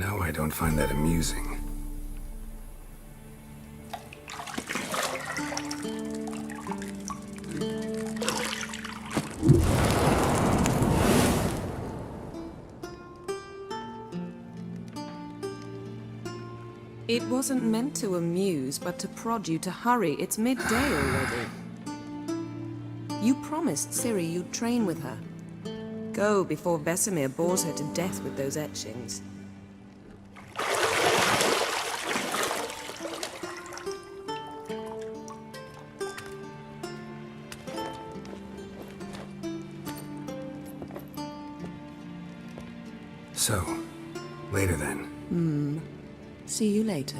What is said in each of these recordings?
know I don't find that amusing. It wasn't meant to amuse, but to prod you to hurry. It's midday already. You promised Ciri you'd train with her. Go before Vesemir bores her to death with those etchings. So, later then. See you later.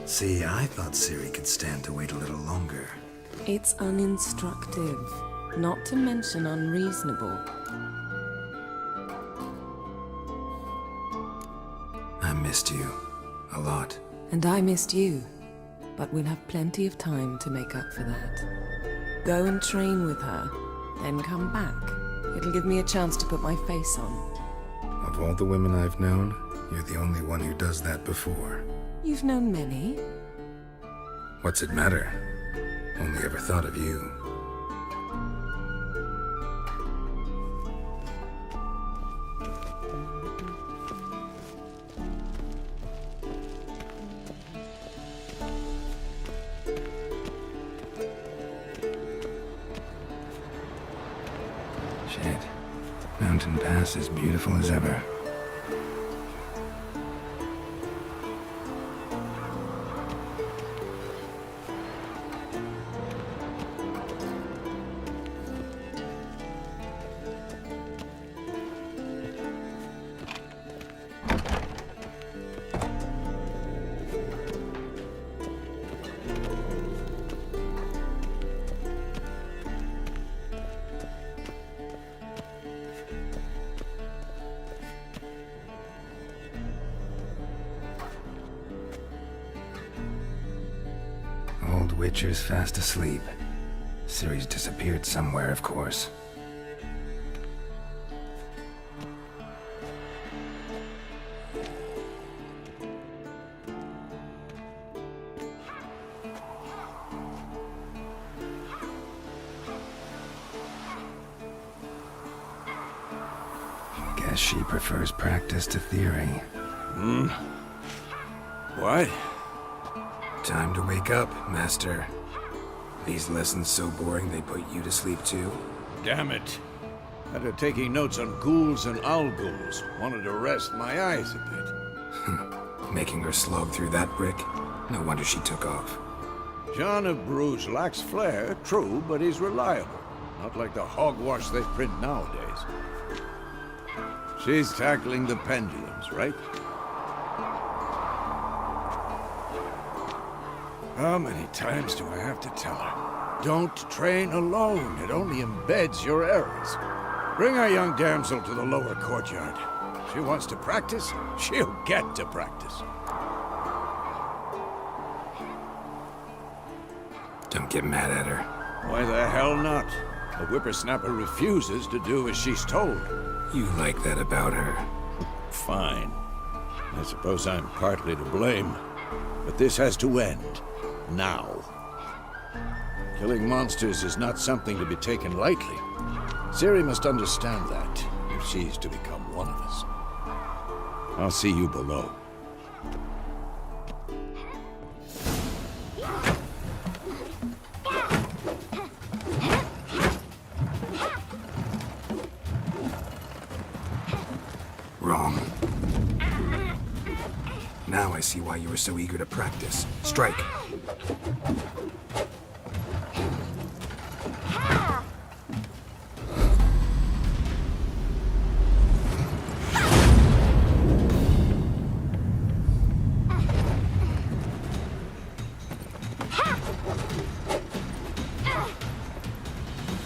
See, I thought Ciri could stand to wait a little longer. It's uninstructive, not to mention unreasonable. I missed you. A lot. And I missed you, but we'll have plenty of time to make up for that. Go and train with her, then come back. It'll give me a chance to put my face on. Of all the women I've known, you're the only one who does that before. You've known many. What's it matter? Only ever thought of you. Shit. Mountain Pass is beautiful as ever. Witcher's fast asleep. Ciri's disappeared somewhere, of course. Guess she prefers practice to theory. What? Time to wake up, Master. These lessons so boring they put you to sleep too? Damn it. After taking notes on ghouls and owl ghouls, wanted to rest my eyes a bit. Making her slog through that brick? No wonder she took off. John of Bruges lacks flair, true, but he's reliable. Not like the hogwash they print nowadays. She's tackling the pendulums, right? How many times do I have to tell her? Don't train alone. It only embeds your errors. Bring our young damsel to the lower courtyard. She wants to practice, she'll get to practice. Don't get mad at her. Why the hell not? The whippersnapper refuses to do as she's told. You like that about her. Fine. I suppose I'm partly to blame. But this has to end. Now. Killing monsters is not something to be taken lightly. Ciri must understand that, if she's to become one of us. I'll see you below. Wrong. Now I see why you were so eager to practice. Strike.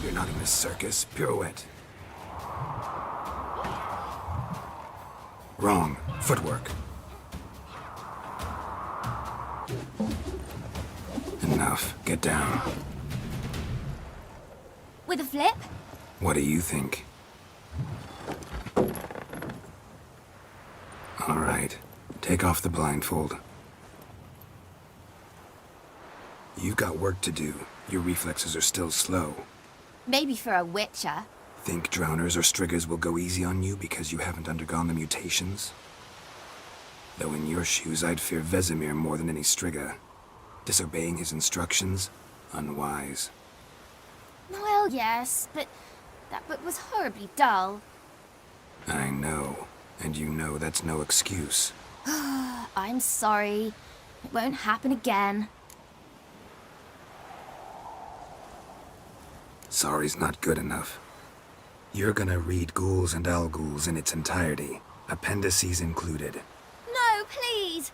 You're not in a circus. Pirouette. Wrong. Footwork. Enough. Get down. With a flip? What do you think? All right. Take off the blindfold. You've got work to do. Your reflexes are still slow. Maybe for a witcher. Think drowners or striggers will go easy on you because you haven't undergone the mutations? Though in your shoes, I'd fear Vesemir more than any strigger. Disobeying his instructions? Unwise. Well, yes, but that book was horribly dull. I know. And you know that's no excuse. I'm sorry. It won't happen again. Sorry's not good enough. You're gonna read Ghouls and Alghouls in its entirety, appendices included. No, please.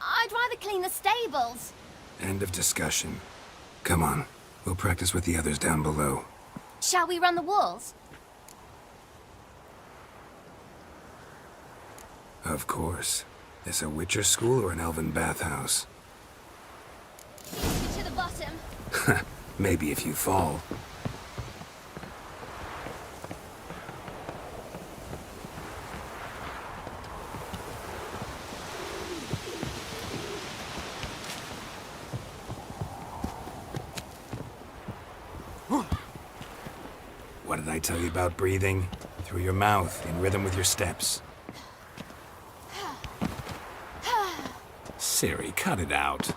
I'd rather clean the stables. End of discussion. Come on, we'll practice with the others down below. Shall we run the walls? Of course. This a Witcher school or an elven bathhouse? To the bottom. Maybe if you fall. What did I tell you about breathing? Through your mouth, in rhythm with your steps. Ciri, cut it out.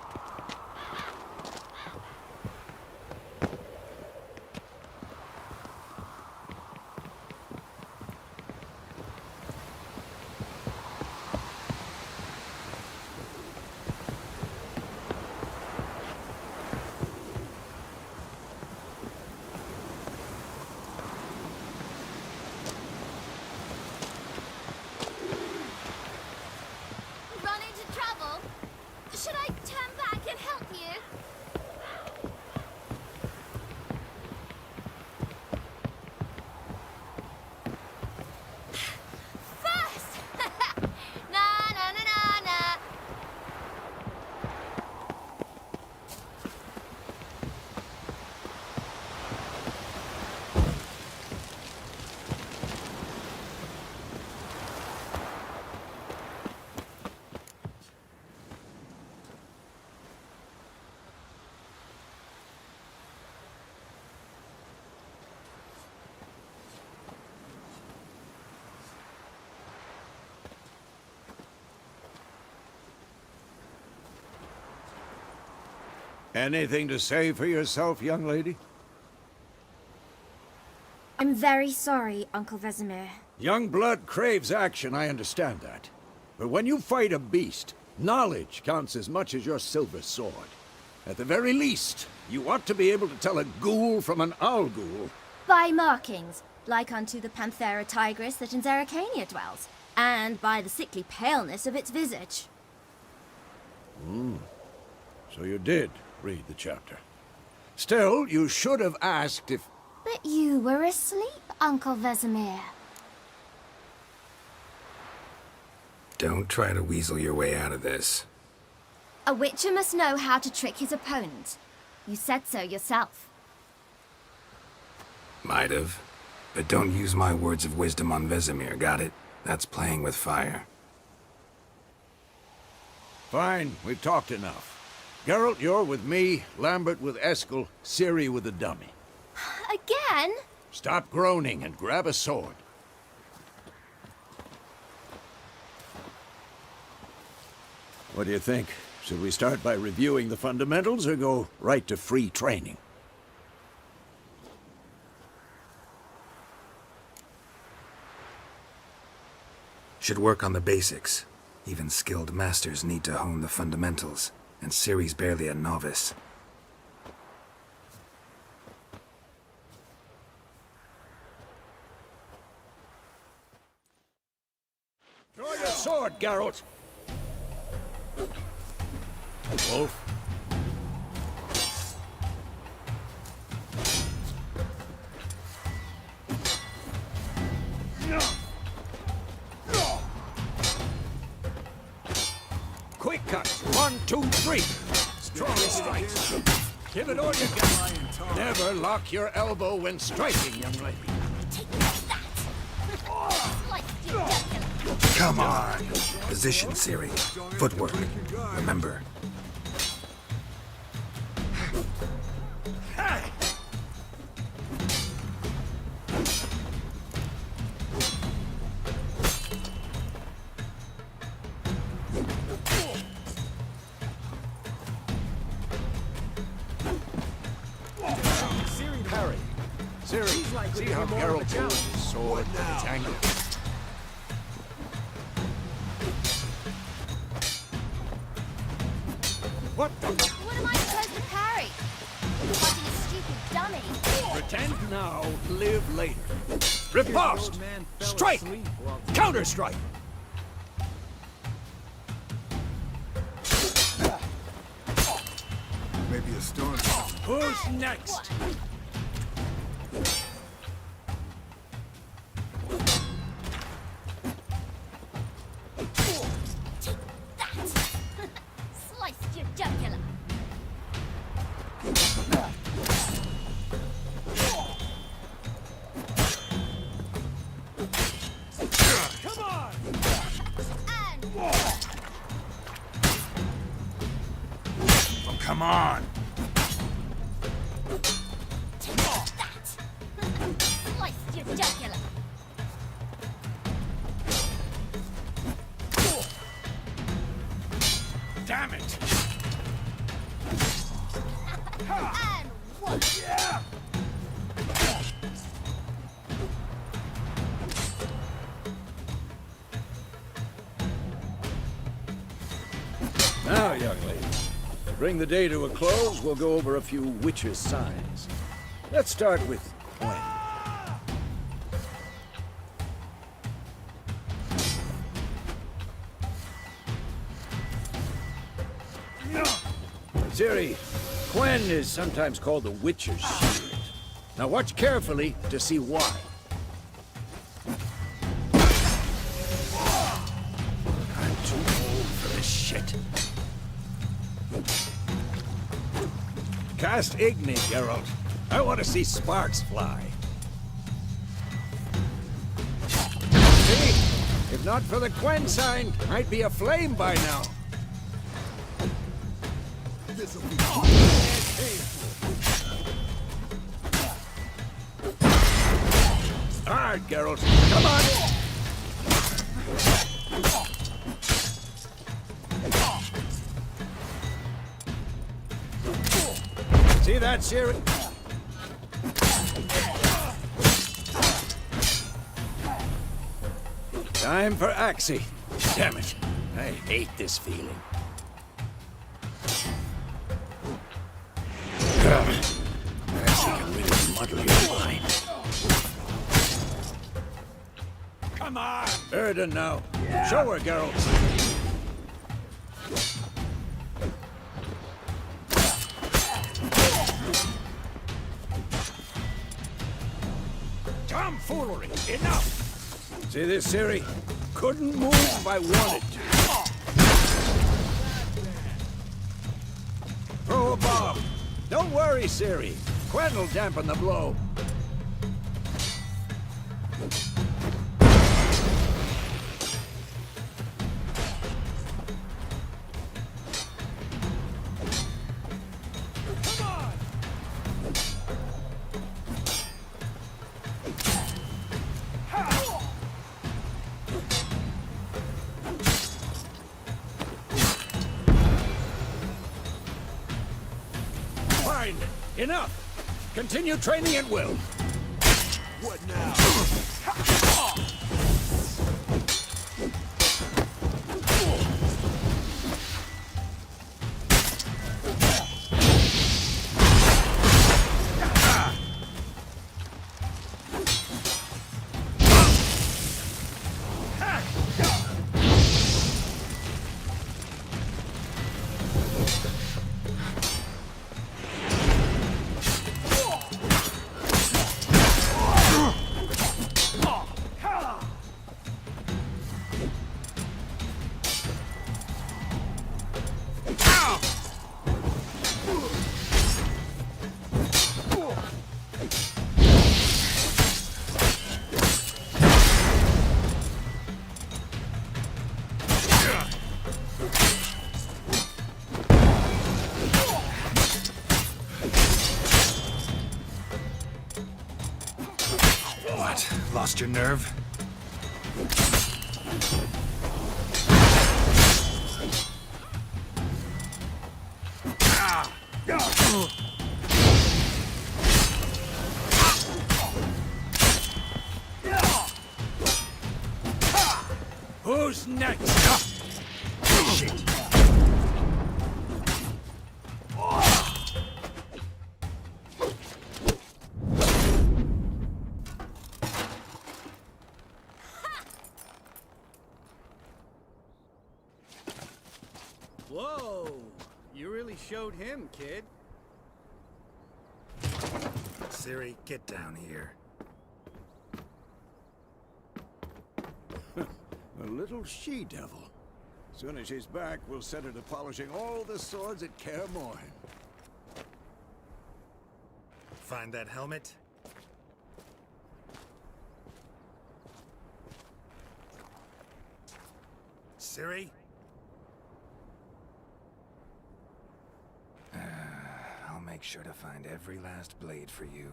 Run into trouble? Should I turn back and help you? First! Na na na na na. Anything to say for yourself, young lady? I'm very sorry, Uncle Vesemir. Young blood craves action, I understand that. But when you fight a beast, knowledge counts as much as your silver sword. At the very least, you ought to be able to tell a ghoul from an Alghoul. By markings, like unto the Panthera tigris that in Zerrikania dwells, and by the sickly paleness of its visage. So you did read the chapter. Still, you should have asked if... But you were asleep, Uncle Vesemir. Don't try to weasel your way out of this. A witcher must know how to trick his opponent. You said so yourself. Might have. But don't use my words of wisdom on Vesemir, got it? That's playing with fire. Fine, we've talked enough. Geralt, you're with me, Lambert with Eskel, Ciri with the dummy. Again? Stop groaning and grab a sword. What do you think? Should we start by reviewing the fundamentals or go right to free training? Should work on the basics. Even skilled masters need to hone the fundamentals, and Ciri's barely a novice. Draw your sword, Geralt! Wolf. Quick cuts. 1, 2, 3. Strong strikes. Give it all you got. Never lock your elbow when striking, young lady. Take that! Come on! Position, Ciri. Footwork. Remember. Parry. Ciri, see how Geralt holds his sword at its angle. What the? What am I supposed to parry? Fucking stupid dummy. Pretend now, live later. Riposte! Strike! Counter-strike! Maybe a storm. Who's next? That! Sliced your jugular. Come on! And Oh, come on! that! Sliced your jugular. Damn it! And one. Now, young lady, to bring the day to a close, we'll go over a few witches' signs. Let's start with Gwen. Ciri, Gwen is sometimes called the Witcher's Shield. Now watch carefully to see why. I'm too old for this shit. Cast Igni, Geralt. I want to see sparks fly. See? If not for the Gwen sign, I'd be aflame by now. This'll be Hard, Geralt. Come on! See that, Ciri? Time for Axie. Damn it. I hate this feeling. Axie can really muddle your mind. Come on! Erden now. Show her, Geralt. Tomfoolery! Enough! See this, Ciri? couldn't move if I wanted to. Throw a bomb. Don't worry, Ciri. Quen will dampen the blow. Fine. Enough. Continue training at will. What now? What? Lost your nerve? Who's next? Shit. Whoa! You really showed him, kid. Ciri, get down here. A little she-devil. Soon as she's back, we'll set her to polishing all the swords at Kaer Morhen. Find that helmet? Ciri? I'll make sure to find every last blade for you.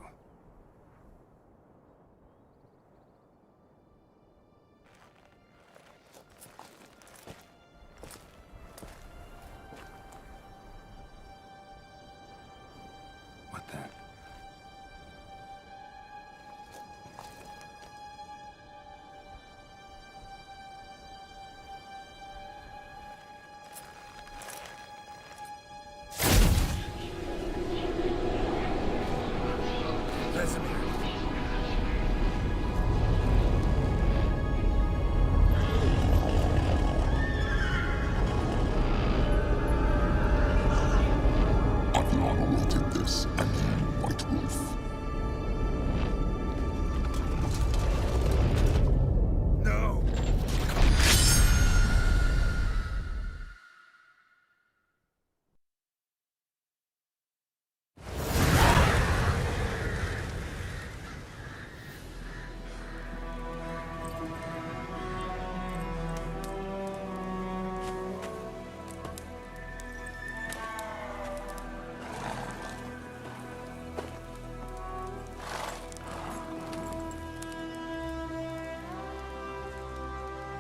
What the? Vesemir. Adriana did this, and you, White Wolf. No!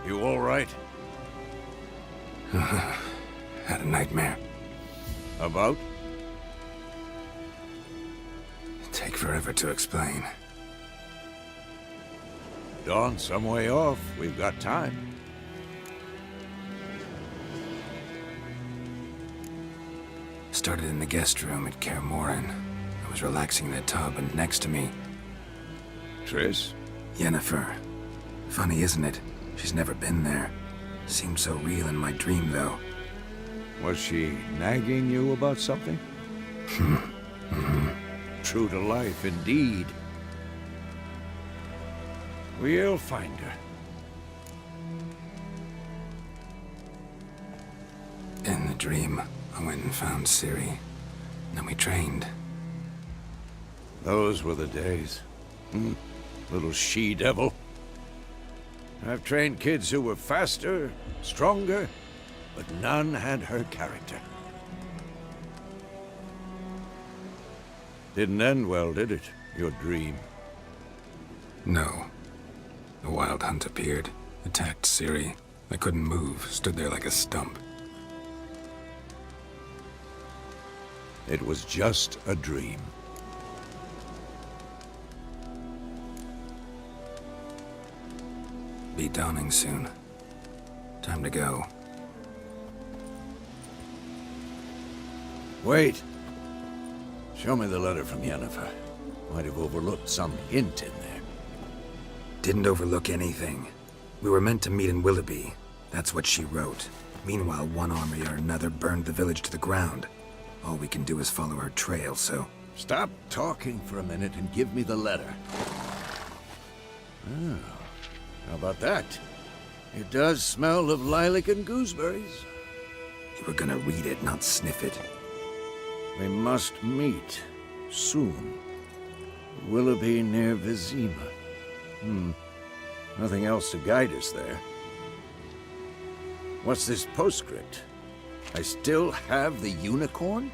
You all right? Had a nightmare. About? Take forever to explain. Dawn's some way off. We've got time. Started in the guest room at Kaer Morhen. I was relaxing in a tub, and next to me, Triss? Yennefer. Funny, isn't it? She's never been there. Seemed so real in my dream, though. Was she nagging you about something? True to life, indeed. We'll find her. dream. I went and found Ciri. Then we trained. Those were the days. Little she-devil. I've trained kids who were faster, stronger, but none had her character. Didn't end well, did it? Your dream? No. The Wild Hunt appeared, attacked Ciri. I couldn't move, stood there like a stump. It was just a dream. Be dawning soon. Time to go. Wait. Show me the letter from Yennefer. Might have overlooked some hint in there. Didn't overlook anything. We were meant to meet in Willoughby. That's what she wrote. Meanwhile, one army or another burned the village to the ground. All we can do is follow her trail, so... Stop talking for a minute and give me the letter. Oh, how about that? It does smell of lilac and gooseberries. You were gonna read it, not sniff it. We must meet soon. Willoughby near Vizima. Nothing else to guide us there. What's this postscript? I still have the unicorn?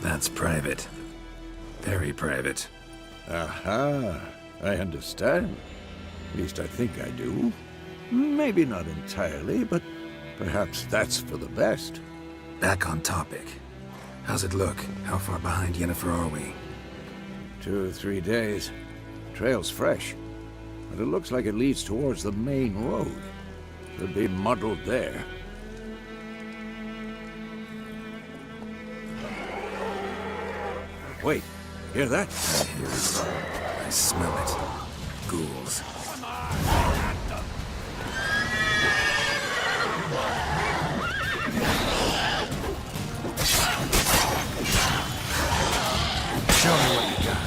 That's private. Very private. Aha, I understand. At least I think I do. Maybe not entirely, but perhaps that's for the best. Back on topic. How's it look? How far behind Yennefer are we? 2 or 3 days. Trail's fresh, but it looks like it leads towards the main road. Could be muddled there. Wait, hear that? I hear it. I smell it. Ghouls. Show me what you got.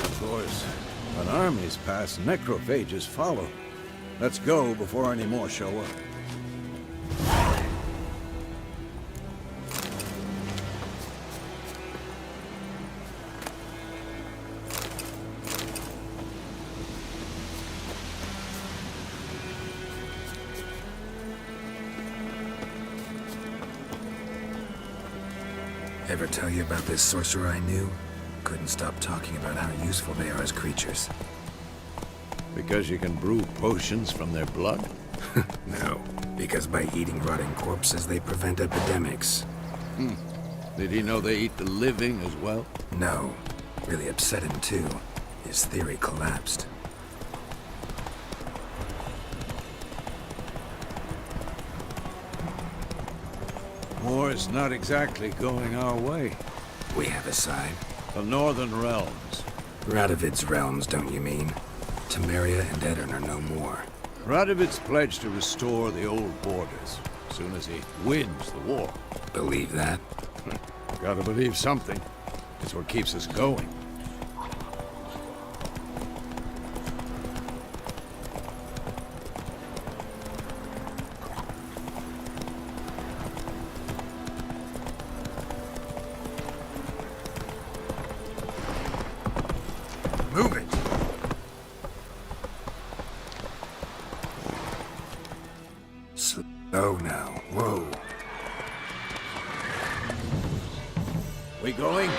Of course, when armies pass, necrophages follow. Let's go before any more show up. Ever tell you about this sorcerer I knew? Couldn't stop talking about how useful they are as creatures. Because you can brew potions from their blood? No, because by eating rotting corpses, they prevent epidemics. Did he know they eat the living as well? No, really upset him too. His theory collapsed. War's not exactly going our way. We have a side. The Northern Realms. Radovid's realms, don't you mean? Temeria and Edirn are no more. Radovid's pledged to restore the old borders as soon as he wins the war. Believe that? Gotta believe something. It's what keeps us going. Move it! Slow now. Whoa. We going?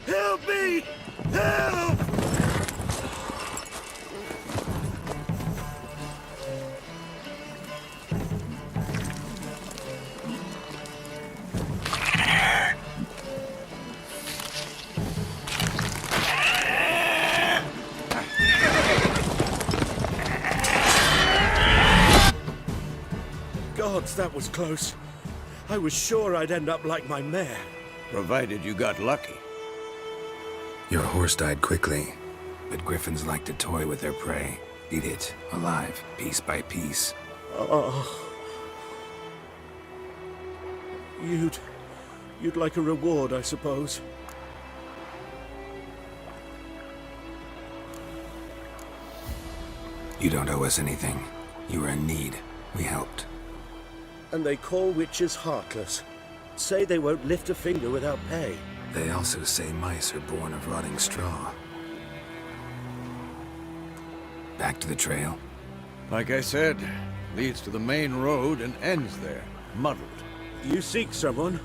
Help me! Help! gods, that was close. I was sure I'd end up like my mare. Provided you got lucky. Your horse died quickly, but griffins like to toy with their prey. Eat it, alive, piece by piece. Oh. You'd like a reward, I suppose. You don't owe us anything. You were in need. We helped. And they call witches heartless. Say they won't lift a finger without pay. They also say mice are born of rotting straw. Back to the trail? Like I said, leads to the main road and ends there, muddled. You seek someone?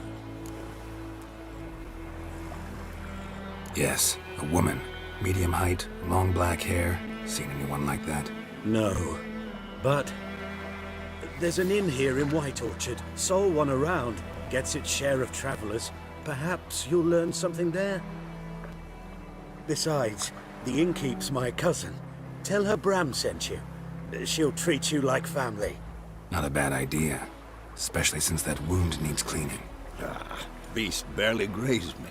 Yes, a woman. Medium height, long black hair. Seen anyone like that? No. But there's an inn here in White Orchard. Sole one around. Gets its share of travelers. Perhaps you'll learn something there? Besides, the innkeep's my cousin. Tell her Bram sent you. She'll treat you like family. Not a bad idea. Especially since that wound needs cleaning. Beast barely grazed me.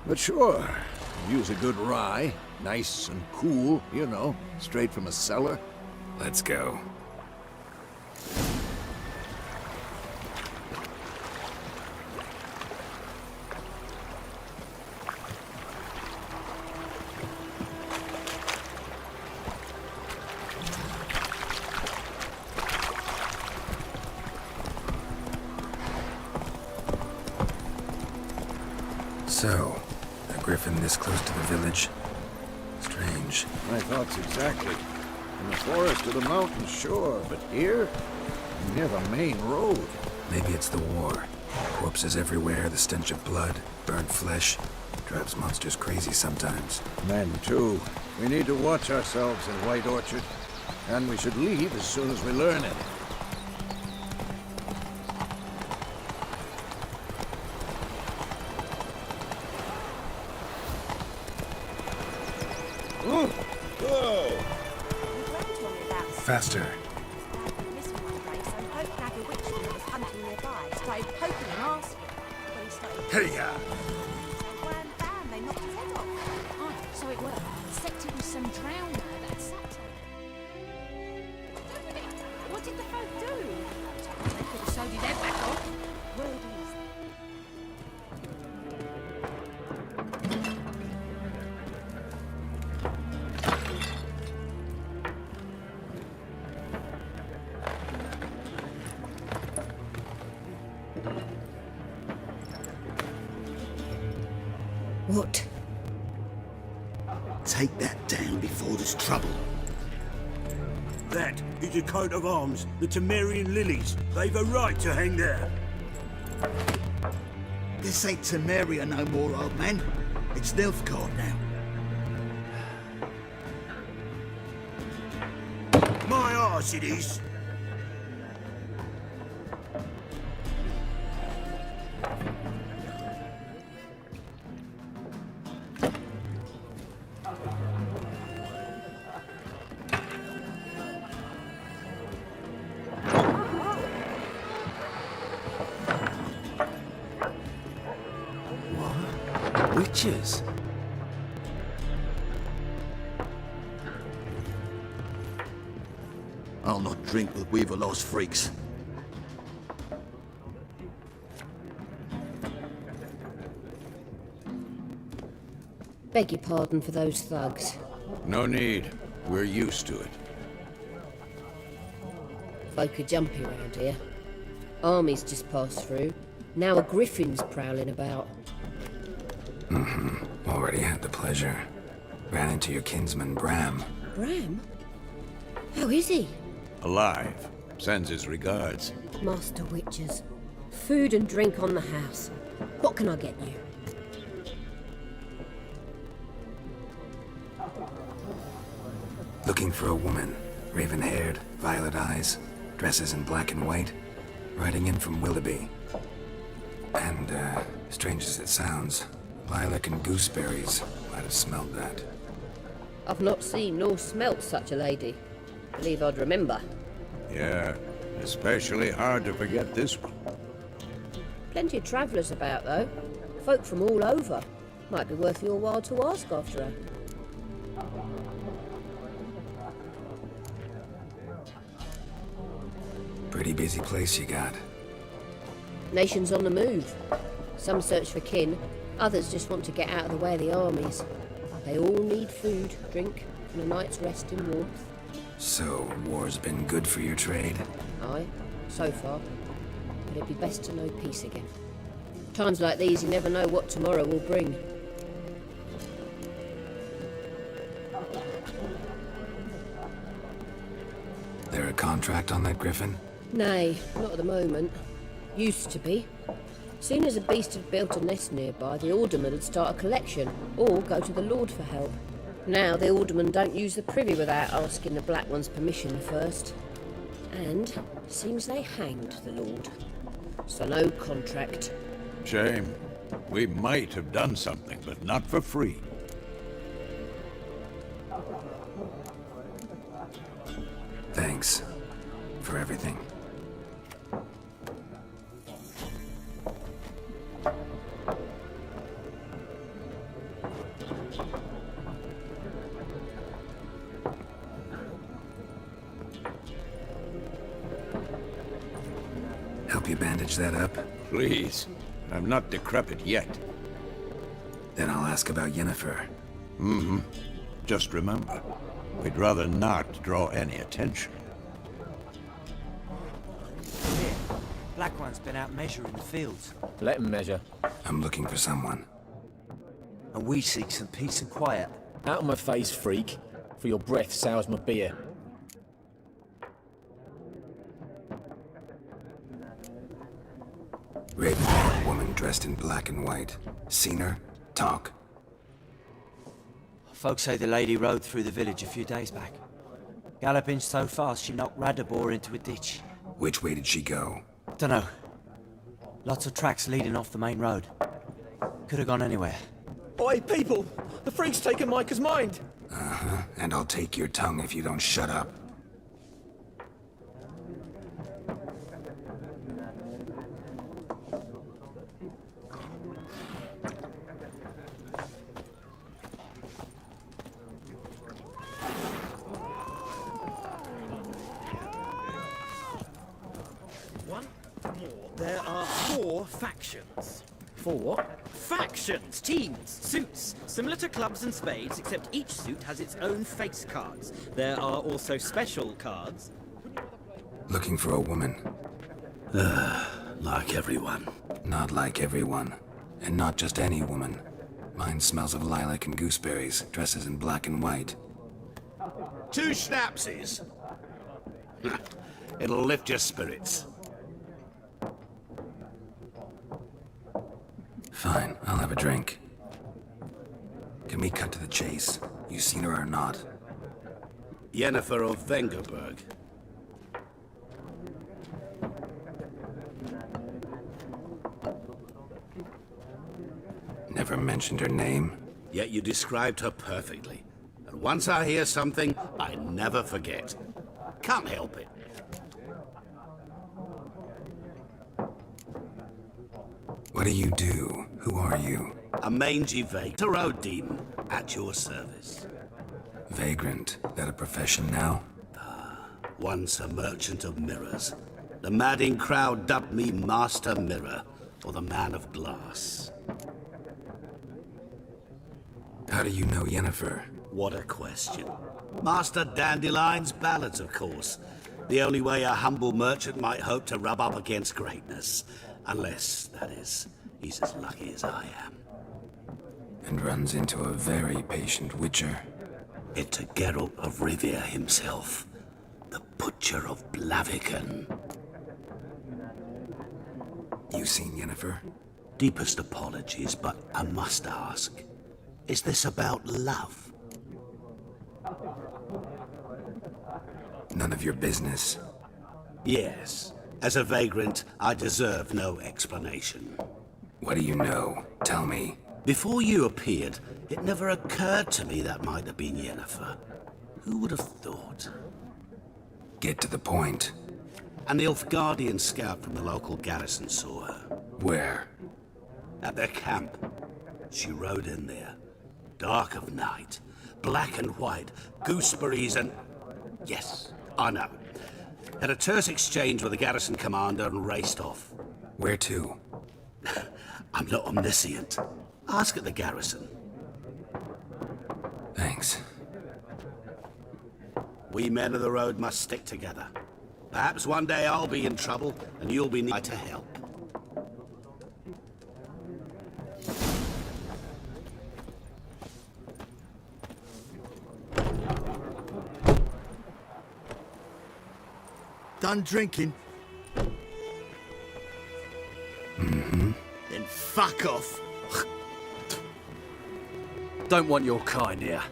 But sure, use a good rye. Nice and cool, you know, straight from a cellar. Let's go. So, a griffin this close to the village? Strange. My thoughts exactly. From the forest to the mountain, sure, but here, near the main road. Maybe it's the war. Corpses everywhere, the stench of blood, burnt flesh. Drives monsters crazy sometimes. Men, too. We need to watch ourselves in White Orchard. And we should leave as soon as we learn it. Faster. This one day, some poke nagger witchman that was hunting nearby started poking him asking. When he started Hey-ya! so wham bam, they knocked his head off. Oh, so it worked. Except it was some drowner that sat on it. What did the folk do? They could have sewed his head back on. Word is. What? Take that down before there's trouble. That is a coat of arms, the Temerian lilies. They've a right to hang there. This ain't Temeria no more, old man. It's Nilfgaard now. My arse it is. Witches? I'll not drink with Weaverlaw's freaks. Beg your pardon for those thugs. No need. We're used to it. Folk are jumpy around here. Armies just passed through. Now a griffin's prowling about. Already had the pleasure. Ran into your kinsman, Bram. Bram? How is he? Alive. Sends his regards. Master Witches. Food and drink on the house. What can I get you? Looking for a woman. Raven-haired, violet eyes, dresses in black and white. Riding in from Willoughby. And, strange as it sounds, lilac and gooseberries. Might have smelled that. I've not seen nor smelt such a lady. Believe I'd remember. Yeah, Especially hard to forget this one. Plenty of travellers about, though. Folk from all over. Might be worth your while to ask after her. Pretty busy place you got. Nations on the move. Some search for kin, others just want to get out of the way of the armies. They all need food, drink, and a night's rest in warmth. So, war's been good for your trade? Aye, so far. But it'd be best to know peace again. Times like these, you never know what tomorrow will bring. There a contract on that griffin? Nay, not at the moment. Used to be. Soon as a beast had built a nest nearby, the alderman would start a collection, or go to the Lord for help. Now the aldermen don't use the privy without asking the Black One's permission first. And seems they hanged the Lord. So no contract. Shame. We might have done something, but not for free. Thanks. For everything. Help you bandage that up? Please. I'm not decrepit yet. Then I'll ask about Yennefer. Mm-hmm. Just remember, we'd rather not draw any attention. Here, Black One's been out measuring the fields. Let him measure. I'm looking for someone. And we seek some peace and quiet. Out of my face, freak. For your breath sours my beer. Raven woman dressed in black and white. Seen her? Talk. Folks say the lady rode through the village a few days back. Galloping so fast she knocked Radabor into a ditch. Which way did she go? Dunno. Lots of tracks leading off the main road. Could have gone anywhere. Oi, people! The freak's taken Micah's mind! Uh-huh. And I'll take your tongue if you don't shut up. There are 4 factions. 4 what? Factions, teams, suits, similar to clubs and spades, except each suit has its own face cards. There are also special cards. Looking for a woman. Like everyone. Not like everyone. And not just any woman. Mine smells of lilac and gooseberries, dresses in black and white. 2 schnapsies. It'll lift your spirits. Fine, I'll have a drink. Can we cut to the chase? You seen her or not? Yennefer of Vengerberg. Never mentioned her name. Yet you described her perfectly. And once I hear something, I never forget. Can't help it. What do you do? Who are you? A mangy Tarot demon at your service. Vagrant. That a profession now? Once a merchant of mirrors. The madding crowd dubbed me Master Mirror, or the Man of Glass. How do you know Yennefer? What a question. Master Dandelion's ballads, of course. The only way a humble merchant might hope to rub up against greatness. Unless, that is, he's as lucky as I am. And runs into a very patient witcher. It's Geralt of Rivia himself. The Butcher of Blaviken. You seen Yennefer? Deepest apologies, but I must ask. Is this about love? None of your business. Yes. As a vagrant, I deserve no explanation. What do you know? Tell me. Before you appeared, it never occurred to me that might have been Yennefer. Who would have thought? Get to the point. An Nilfgaardian scout from the local garrison saw her. Where? At their camp. She rode in there. Dark of night. Black and white. Gooseberries and... Yes, I know. Had a terse exchange with the garrison commander and raced off. Where to? I'm not omniscient. Ask at the garrison. Thanks. We men of the road must stick together. Perhaps one day I'll be in trouble and you'll be near to help. Done drinking? Mm-hmm. Then fuck off. Don't want your kind here.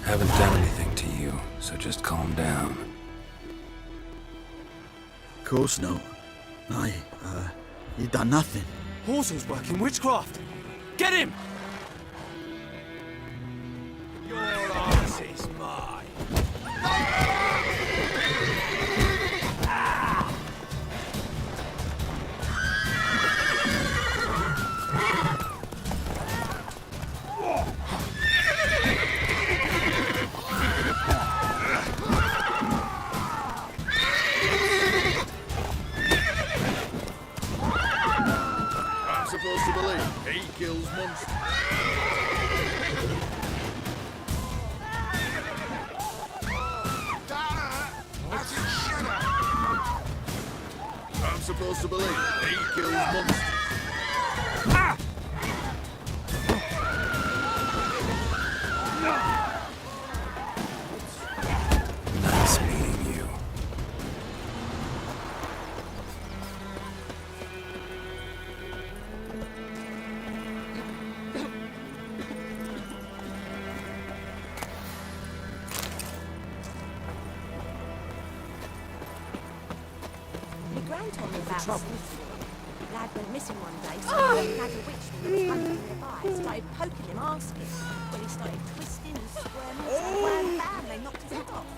Haven't done anything to you, so just calm down. Of course not. You done nothing. Horses working witchcraft. Get him! Your ass is mine. Supposed to believe he kills monsters. I'm supposed to believe he kills monsters. Nice meeting you. My grand told me about trouble. Lad went missing one day, so I went and a witch that was hunting nearby. Started poking him, asking. When he started twisting and squirming, so wham bam, they knocked his head off.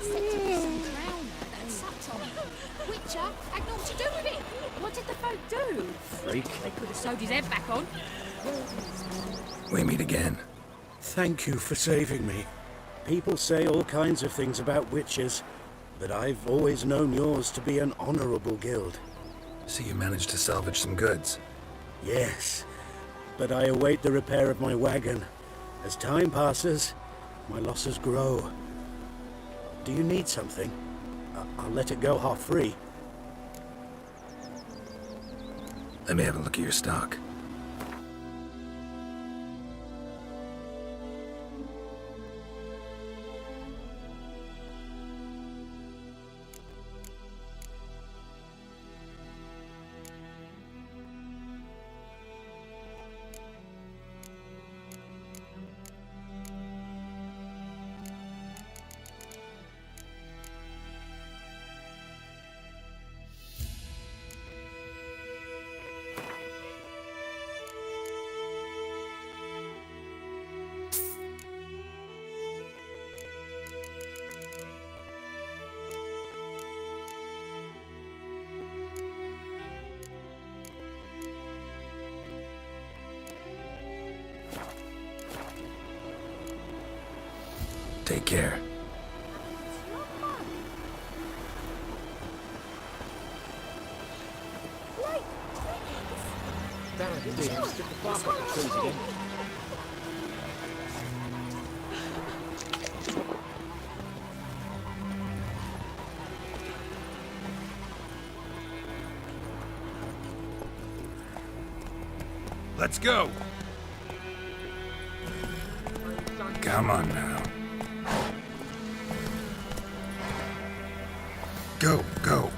Said to be some crowner that sucked on him. Witcher had naught to do with it. What did the folk do? Freak. They could have sewed his head back on. We meet again. Thank you for saving me. People say all kinds of things about witches, but I've always known yours to be an honorable guild. So you managed to salvage some goods? Yes, but I await the repair of my wagon. As time passes, my losses grow. Do you need something? I'll let it go half-free. Let me have a look at your stock. Take care. Let's go. Come on now. Go, go.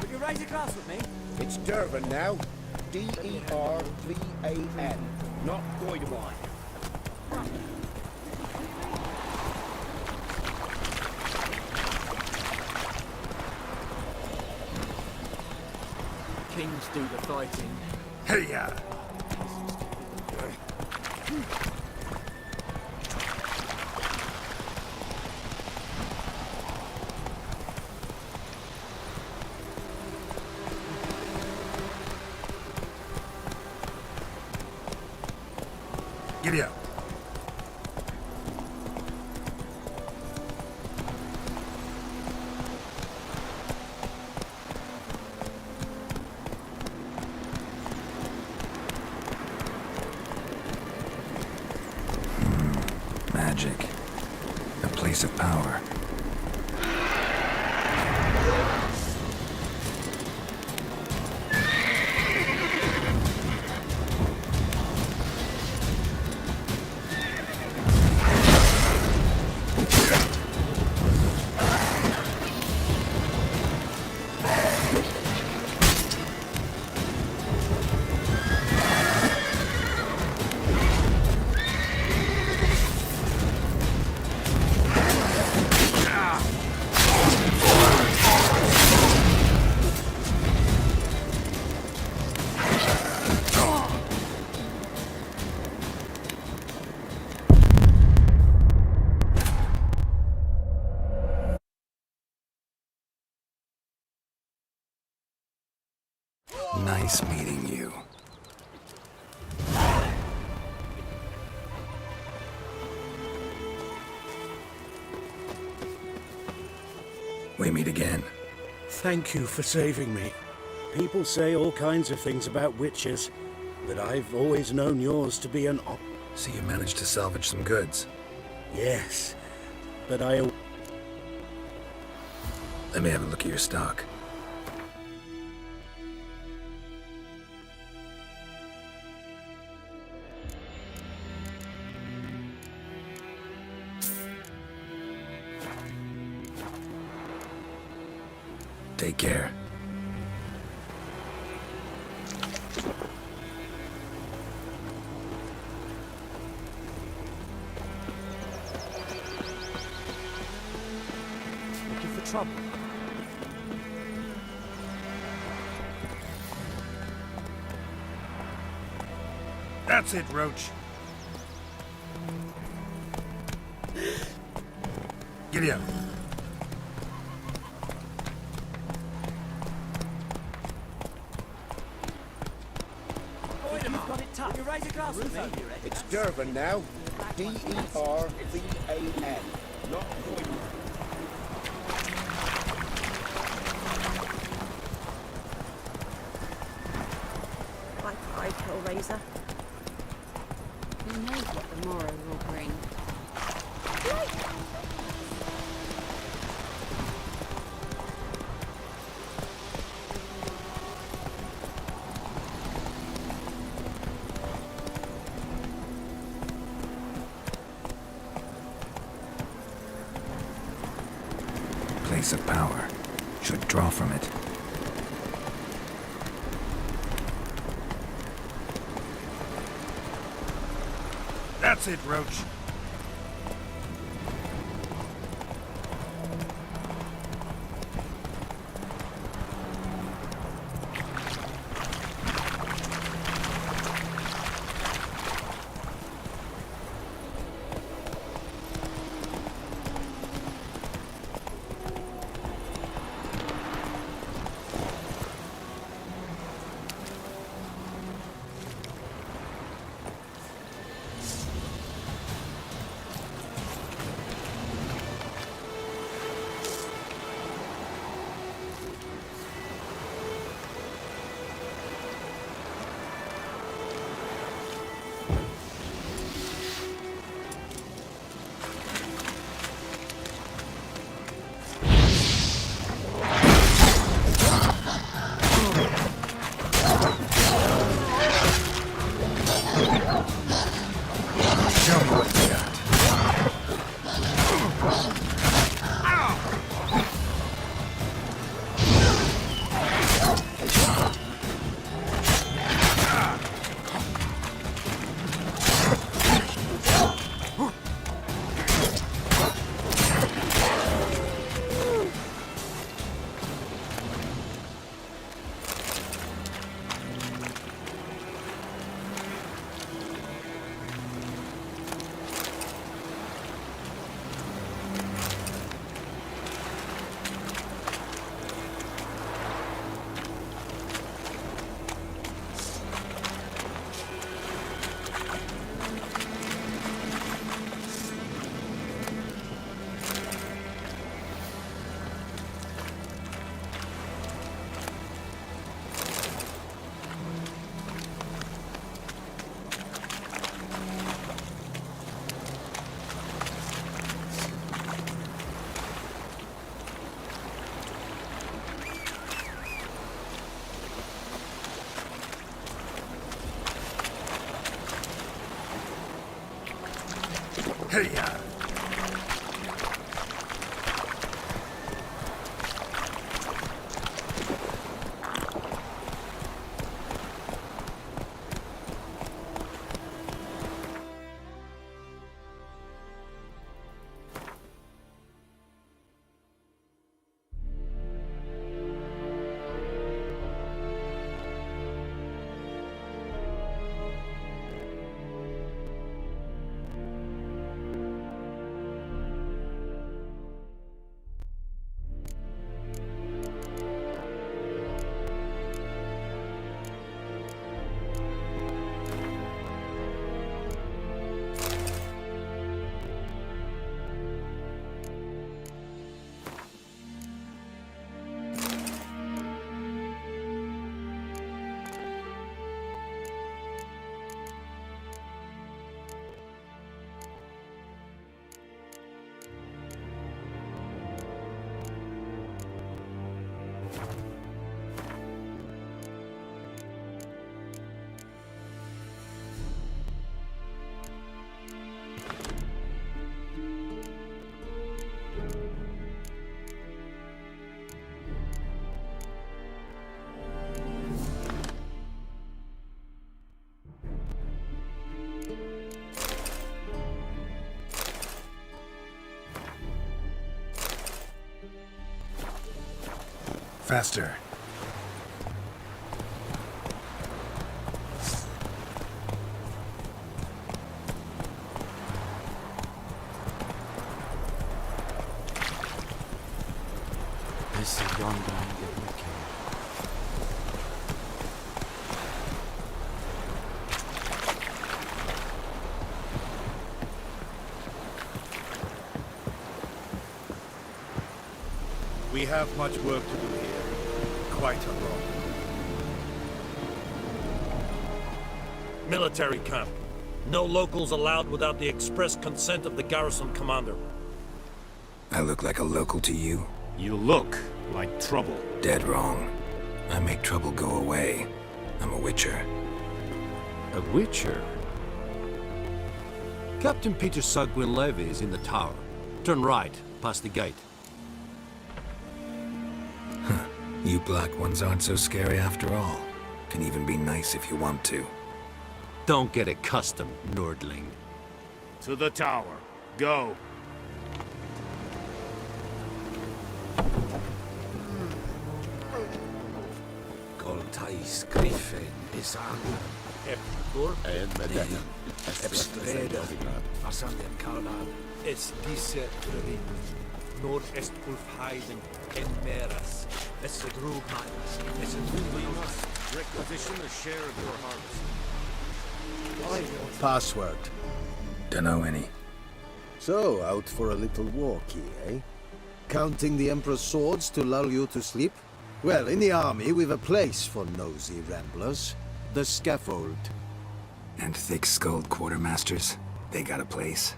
Would you raise a glass with me? It's Durban now. D-E-R-V-A-N, not Goidewine. kings do the fighting. Hey-ya! Giddy up. Magic. A place of power. Nice meeting you. We meet again. Thank you for saving me. People say all kinds of things about witches, but I've always known yours to be an So you managed to salvage some goods? Yes, but I... Let me have a look at your stock. Take care. Looking for trouble. That's it, Roach. Giddy up. You've got it tough. You raise a glass with me. It's Durban now. D-E-R-V-A-N. Not Doyman. I cried, Hellraiser. Who knows what the morrow will bring? Place of power. Should draw from it. That's it, Roach. Hey-ya! Faster. This is yonder and get me killed. We have much work to do here. Quite a lot. Military camp. No locals allowed without the express consent of the garrison commander. I look like a local to you? You look like trouble. Dead wrong. I make trouble go away. I'm a witcher. A witcher? Captain Peter Sagwin Levy is in the tower. Turn right, past the gate. You black ones aren't so scary after all. Can even be nice if you want to. Don't get accustomed, Nordling. To the tower. Go. Coltais Griffin Bisan. Epkur and Medina. Estreda. Asandem Karlan. Es diese Ring. Nord-Est Ulfheiden en Meras. Es a group Es a Requisition a share of your harvest. Password. Dunno any. So, out for a little walkie, eh? Counting the Emperor's swords to lull you to sleep? Well, in the army, we've a place for nosy ramblers. The scaffold. And thick-skulled quartermasters? They got a place?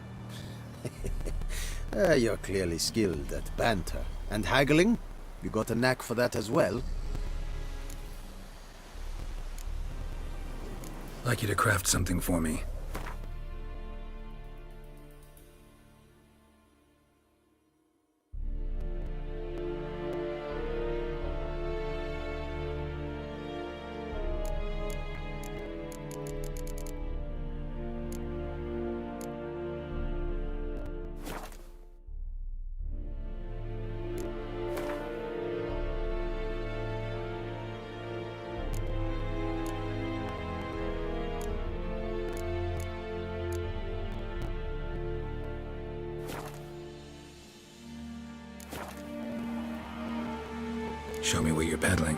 You're clearly skilled at banter. And haggling? You got a knack for that as well? Like you to craft something for me. Show me what you're peddling.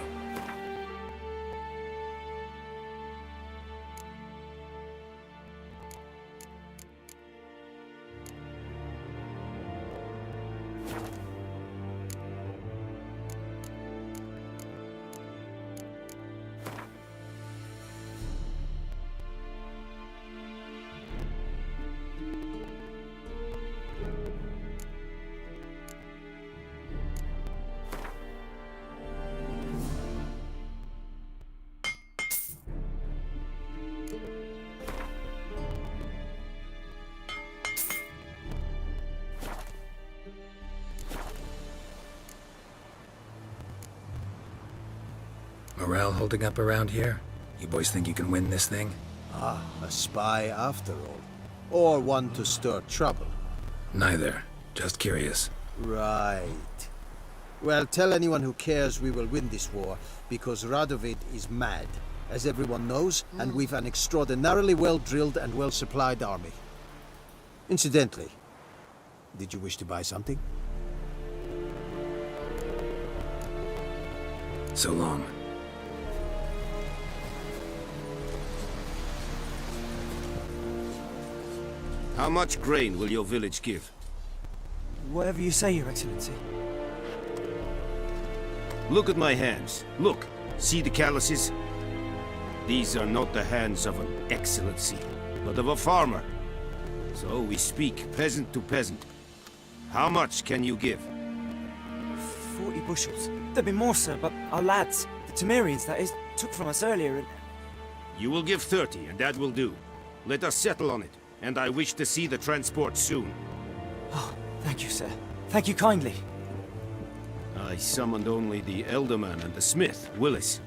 Morale holding up around here? You boys think you can win this thing? Ah, a spy after all. Or one to stir trouble. Neither. Just curious. Right. Well, tell anyone who cares we will win this war, because Radovid is mad, as everyone knows, and we've an extraordinarily well-drilled and well-supplied army. Incidentally, did you wish to buy something? So long. How much grain will your village give? Whatever you say, Your Excellency. Look at my hands. Look. See the calluses? These are not the hands of an excellency, but of a farmer. So we speak peasant to peasant. How much can you give? 40 bushels. There'd be more, sir, but our lads, the Temerians, that is, took from us earlier and... You will give 30, and that will do. Let us settle on it, and I wish to see the transport soon. Oh, thank you, sir. Thank you kindly. I summoned only the Elderman and the smith, Willis.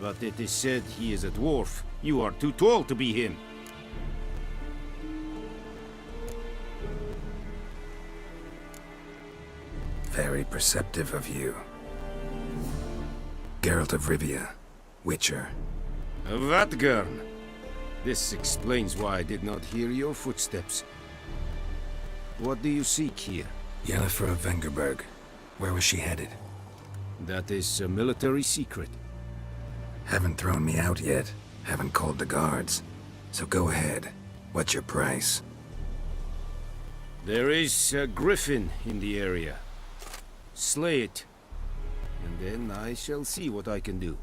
But it is said he is a dwarf. You are too tall to be him. Very perceptive of you. Geralt of Rivia, Witcher. Vatgern! This explains why I did not hear your footsteps. What do you seek here? Yennefer of Vengerberg. Where was she headed? That is a military secret. Haven't thrown me out yet. Haven't called the guards. So go ahead. What's your price? There is a griffin in the area. Slay it. And then I shall see what I can do.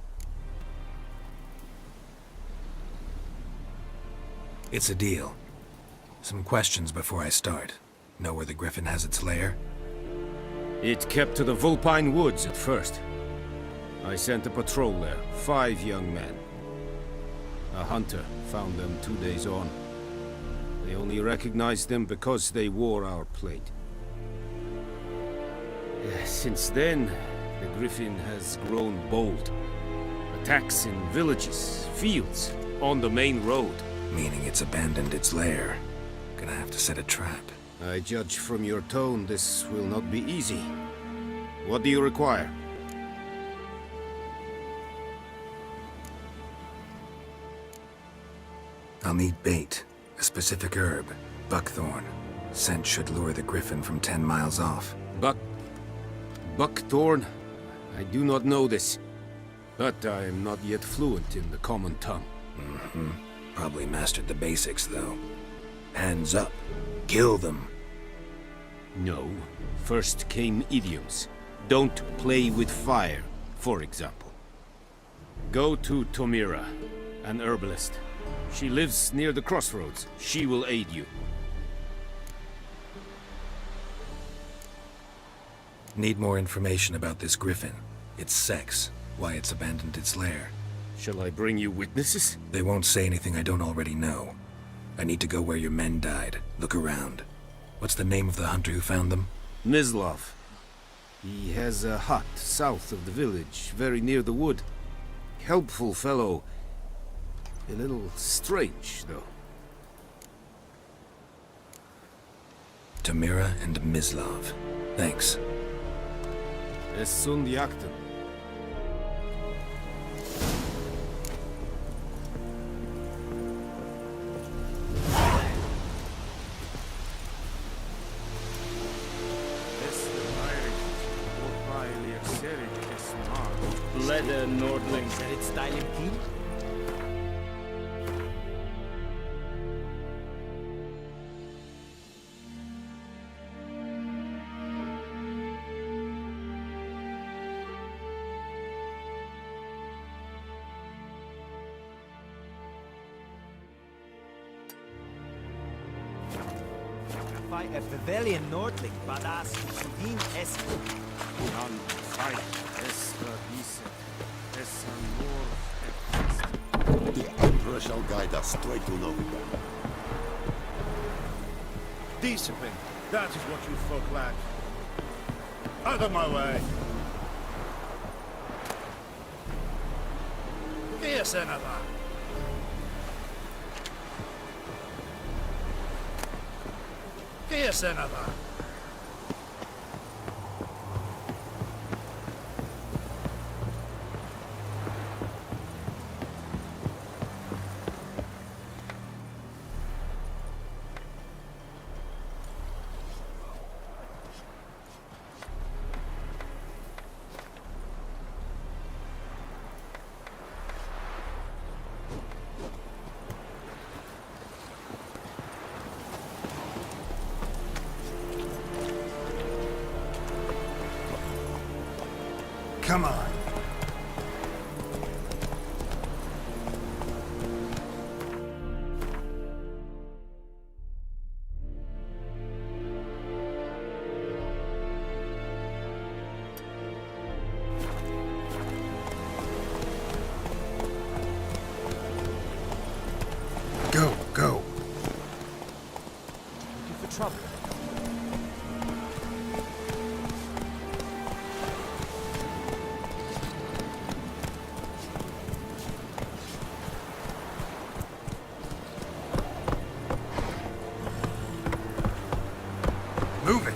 It's a deal. Some questions before I start. Know where the griffin has its lair? It kept to the Vulpine Woods at first. I sent a patrol there, 5 young men. A hunter found them 2 days on. They only recognized them because they wore our plate. Since then, the griffin has grown bold. Attacks in villages, fields, on the main road. Meaning it's abandoned its lair. Gonna have to set a trap. I judge from your tone this will not be easy. What do you require? I'll need bait, a specific herb, buckthorn. Scent should lure the griffin from 10 miles off. Buckthorn? I do not know this. But I am not yet fluent in the common tongue. Probably mastered the basics, though. Hands up. Kill them. No. First came idioms. Don't play with fire, for example. Go to Tomira, an herbalist. She lives near the crossroads. She will aid you. Need more information about this griffin. Its sex, why it's abandoned its lair. Shall I bring you witnesses? They won't say anything I don't already know. I need to go where your men died. Look around. What's the name of the hunter who found them? Mislav. He has a hut south of the village, very near the wood. Helpful fellow. A little strange, though. Tamira and Mislav. Thanks. Es sunt jagten. Leather Nordling said it's style in key. Fight a Bavarian Nordling, badass, Sudin es. On fight, es verdiese, es The Emperor shall guide us straight to nowhere. Discipline, that is what you folk lack. Out of my way! Senova. Senova. Come on. Go, go. Looking for trouble? Move it.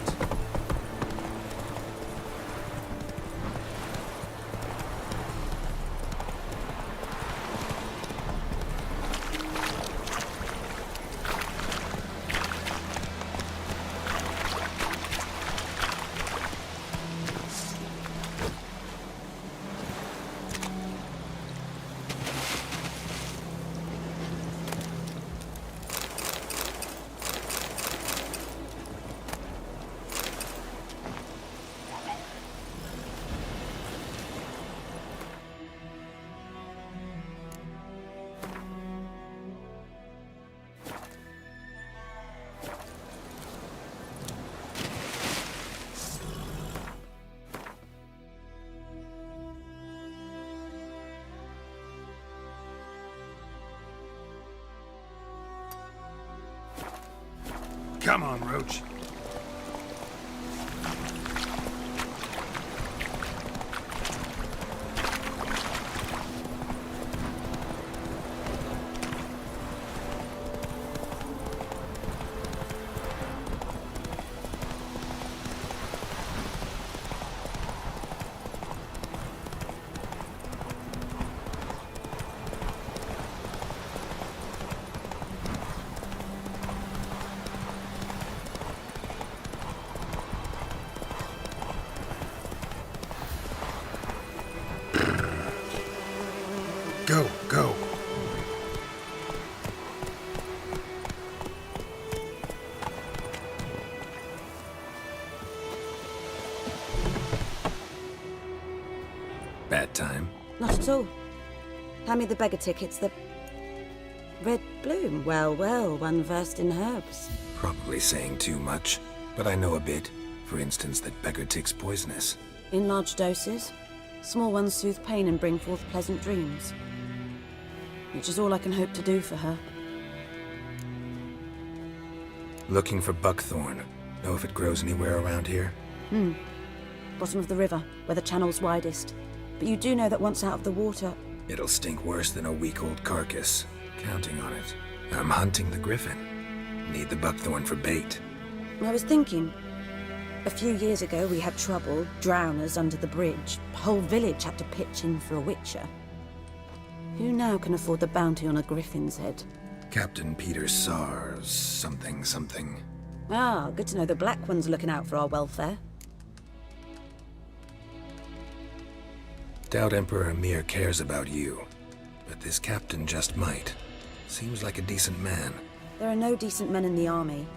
Come on, Roach. Go, go. Bad time? Not at all. Hand me the beggar tickets, the red bloom. Well, well, one versed in herbs. Probably saying too much, but I know a bit. For instance, that beggar tick's poisonous. In large doses. Small ones soothe pain and bring forth pleasant dreams. Which is all I can hope to do for her. Looking for buckthorn. Know if it grows anywhere around here? Bottom of the river, where the channel's widest. But you do know that once out of the water... It'll stink worse than a week-old carcass. Counting on it. I'm hunting the griffin. Need the buckthorn for bait. I was thinking... A few years ago we had trouble, drowners under the bridge. The whole village had to pitch in for a witcher. Who now can afford the bounty on a griffin's head? Captain Peter Sars, something. Ah, good to know the Black One's looking out for our welfare. Doubt Emperor Emir cares about you. But this captain just might. Seems like a decent man. There are no decent men in the army.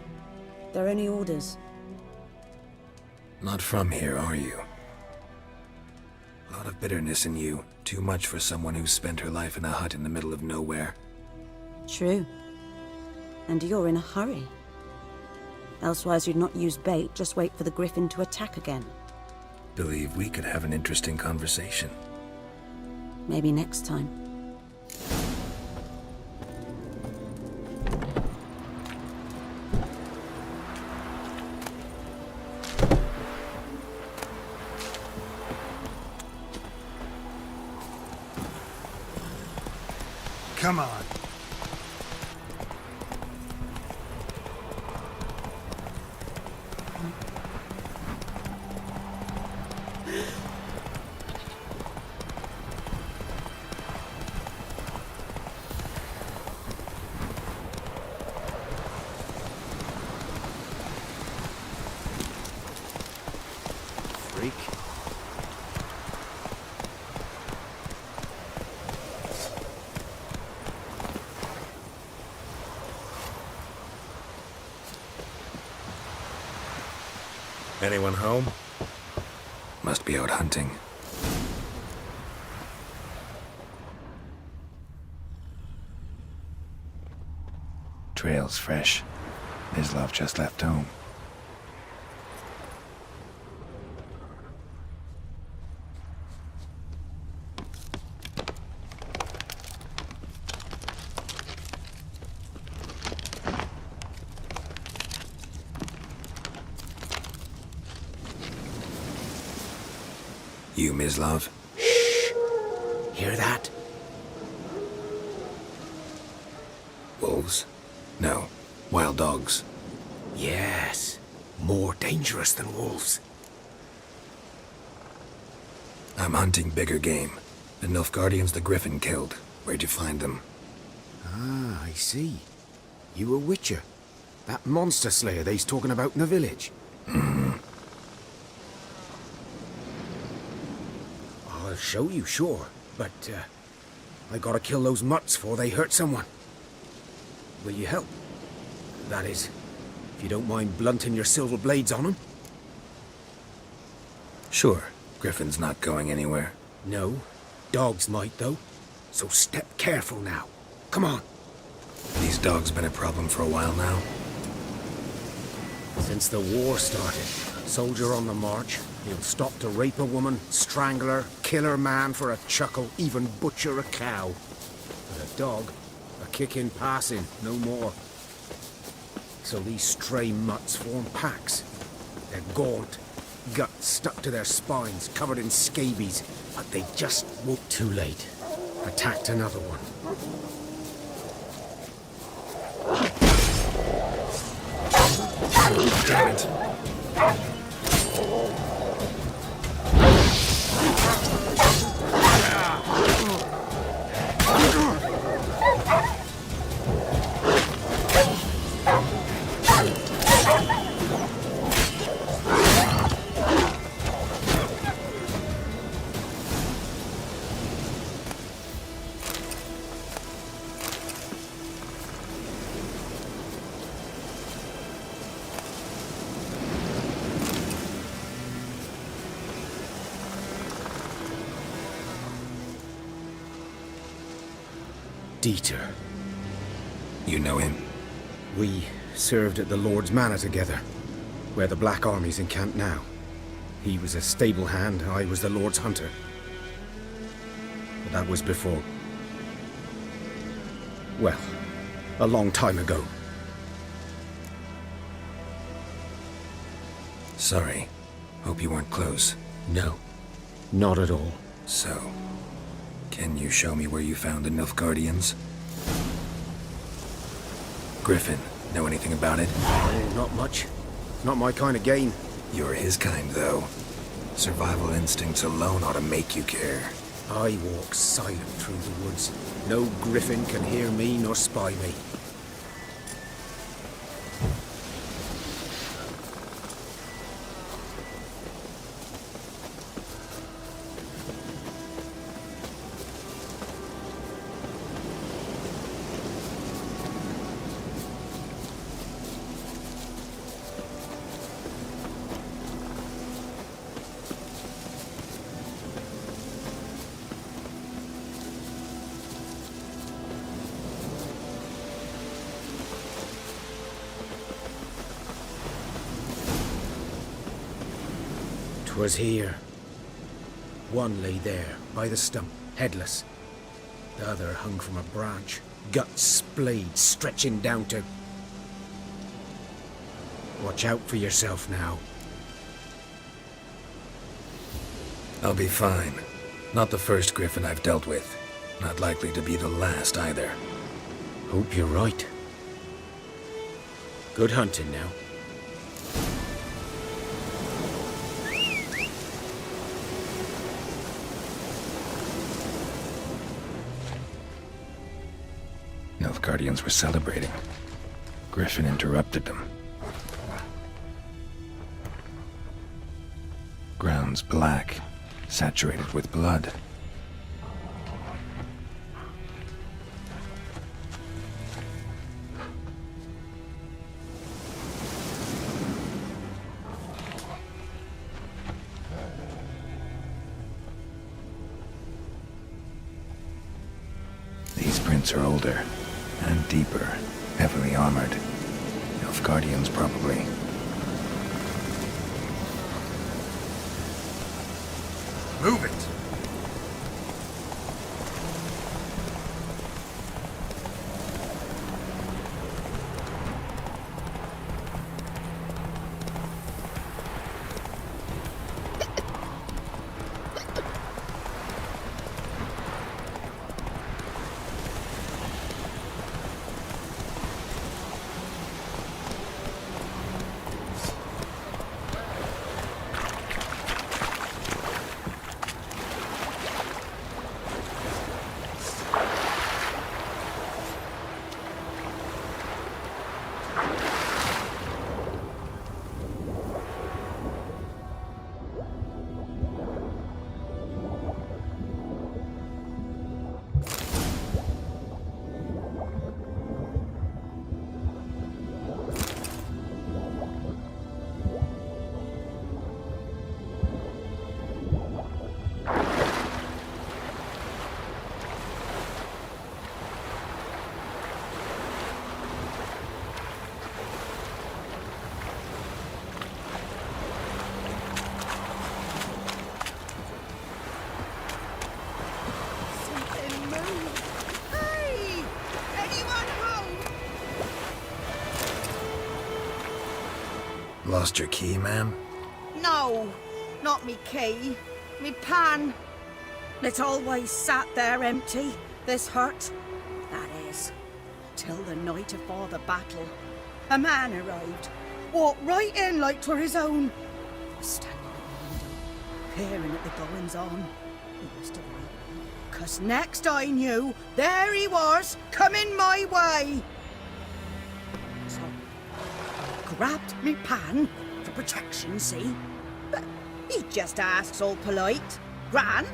They're only orders. Not from here, are you? A lot of bitterness in you. Too much for someone who's spent her life in a hut in the middle of nowhere. True. And you're in a hurry. Elsewise you'd not use bait, just wait for the griffin to attack again. Believe we could have an interesting conversation. Maybe next time. Come on. Freak. Anyone home? Must be out hunting. Trail's fresh. Mislov just left home. You, Mislov? Hear that? Wolves? No. Wild dogs. Yes. More dangerous than wolves. I'm hunting bigger game. The Nilfgaardians the Griffin killed. Where'd you find them? Ah, I see. You a witcher. That monster slayer they's talking about in the village. I'll show you, sure. But, I gotta kill those mutts before they hurt someone. Will you help? That is, if you don't mind blunting your silver blades on them. Sure. Griffin's not going anywhere. No. Dogs might, though. So step careful now. Come on. These dogs been a problem for a while now. Since the war started, soldier on the march, he'll stop to rape a woman, strangle her, kill her man for a chuckle, even butcher a cow. But a dog, a kick in passing, no more. So these stray mutts form packs. They're gaunt, guts stuck to their spines, covered in scabies, but they just won't. Too late. Attacked another one. Damn it. Dieter. You know him? We served at the Lord's Manor together, where the Black Army's encamped now. He was a stable hand, I was the Lord's hunter. But that was before... well, a long time ago. Sorry. Hope you weren't close. No, not at all. So, can you show me where you found the Nilfgaardians? Griffin, know anything about it? Oh, not much. Not my kind of game. You're his kind, though. Survival instincts alone ought to make you care. I walk silent through the woods. No griffin can hear me nor spy me. Was here. One lay there, by the stump, headless. The other hung from a branch, guts splayed, stretching down to... Watch out for yourself now. I'll be fine. Not the first griffin I've dealt with. Not likely to be the last either. Hope you're right. Good hunting now. Nilfgaardians were celebrating. Griffin interrupted them. Ground's black, saturated with blood. These prints are older and deeper, heavily armored. Nilfgaardians, probably. Move it! Lost your key, ma'am? No, not me key. Me pan. It always sat there empty, this hut. That is, till the night afore the battle. A man arrived, walked right in like 'twere his own. Was standing at the window, peering at the goings-on. He must have known, 'cause next I knew, there he was, coming my way. So, I grabbed me pan for protection, see? But he just asks all polite, Gran,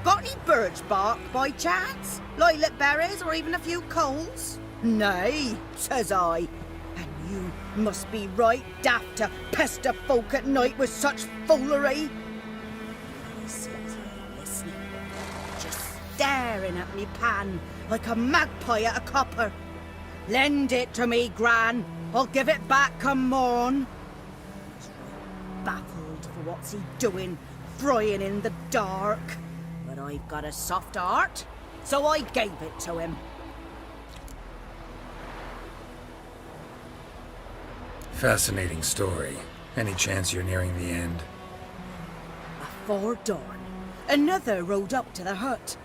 got any birch bark by chance? Lilac berries or even a few coals? Nay, says I. And you must be right daft to pester folk at night with such foolery. He sits there listening, just staring at me pan like a magpie at a copper. Lend it to me, Gran. I'll give it back come morn. He's right baffled for what's he doing, frying in the dark. But I've got a soft heart, so I gave it to him. Fascinating story. Any chance you're nearing the end? Before dawn, another rode up to the hut.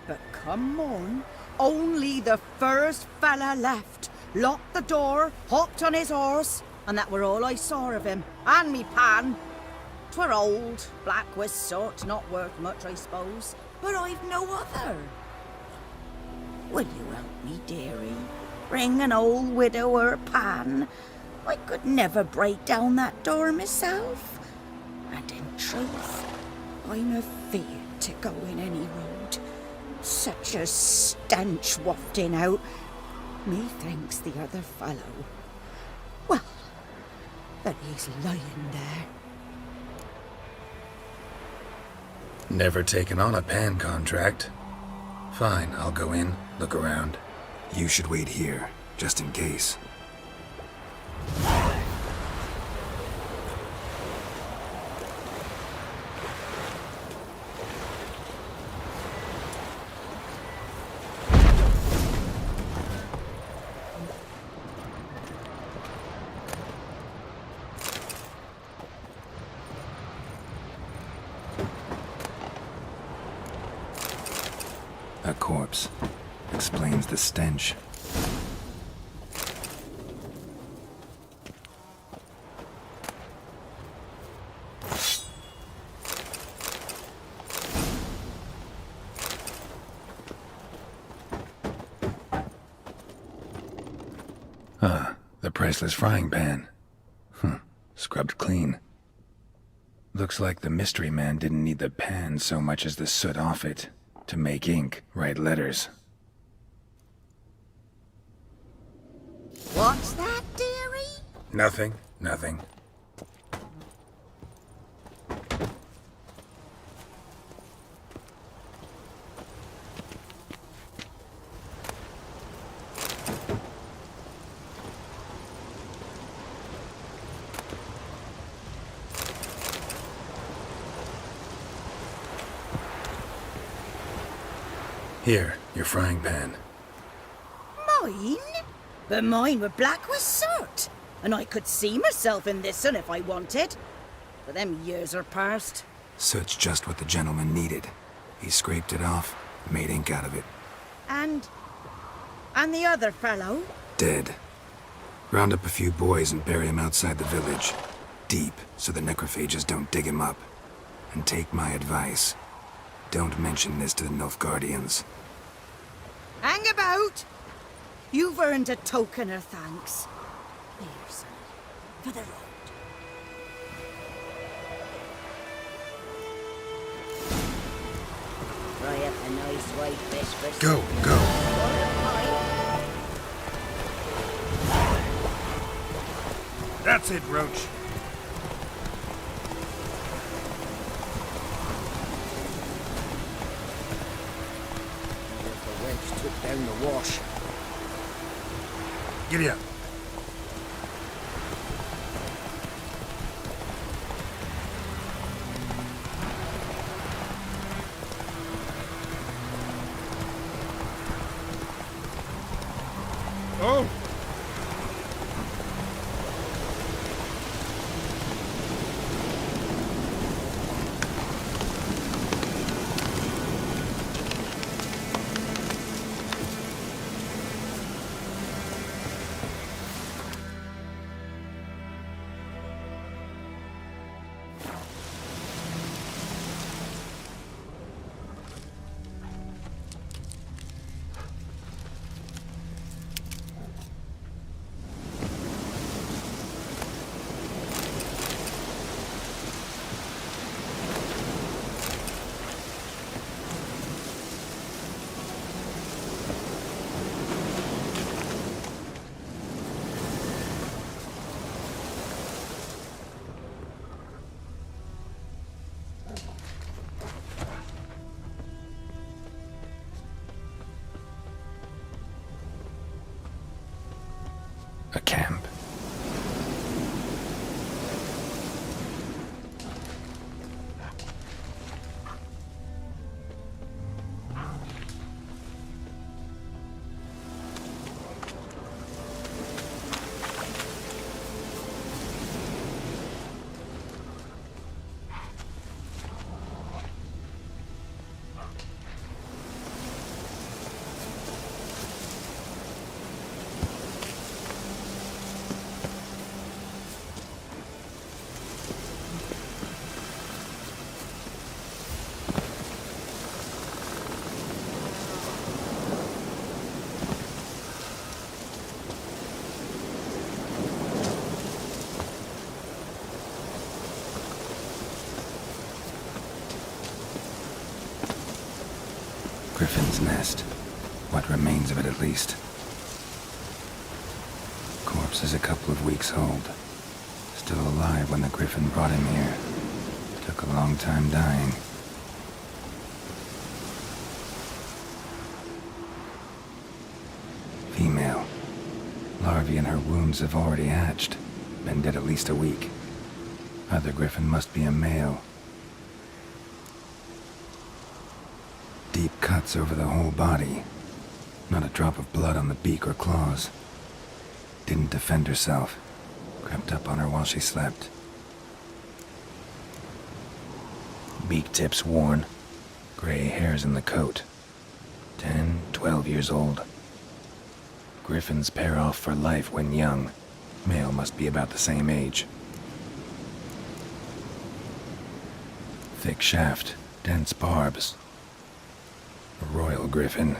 But come morn, only the first fella left. Locked the door, hopped on his horse, and that were all I saw of him, and me pan. 'Twere old, black with soot, not worth much, I suppose, but I've no other. Will you help me, dearie? Bring an old widower pan. I could never break down that door myself. And in truth, I'm afeard to go in any road. Such a stench wafting out. Methinks the other fellow, well, that he's lying there. Never taken on a pan contract. Fine, I'll go in, look around. You should wait here, just in case. A corpse. Explains the stench. The priceless frying pan. Scrubbed clean. Looks like the mystery man didn't need the pan so much as the soot off it to make ink, write letters. What's that, dearie? Nothing. Here, your frying pan. Mine? But mine were black with soot, and I could see myself in this one if I wanted. But them years are past. Soot's just what the gentleman needed. He scraped it off, made ink out of it. And the other fellow? Dead. Round up a few boys and bury him outside the village. Deep, so the necrophages don't dig him up. And take my advice. Don't mention this to the Nilfgaardians. Hang about! You've earned a token of thanks. Here, son, for the road. Fry up a nice white fish for... Go! That's it, Roach. The wench took down the wash. Giddy up. Oh! A camp. Griffin's nest. What remains of it, at least. Corpse is a couple of weeks old. Still alive when the Griffin brought him here. Took a long time dying. Female. Larvae in her wombs have already hatched. Been dead at least a week. Other Griffin must be a male. Deep cuts over the whole body. Not a drop of blood on the beak or claws. Didn't defend herself. Crept up on her while she slept. Beak tips worn. Gray hairs in the coat. 10, 12 years old. Griffins pair off for life when young. Male must be about the same age. Thick shaft, dense barbs. A royal griffin.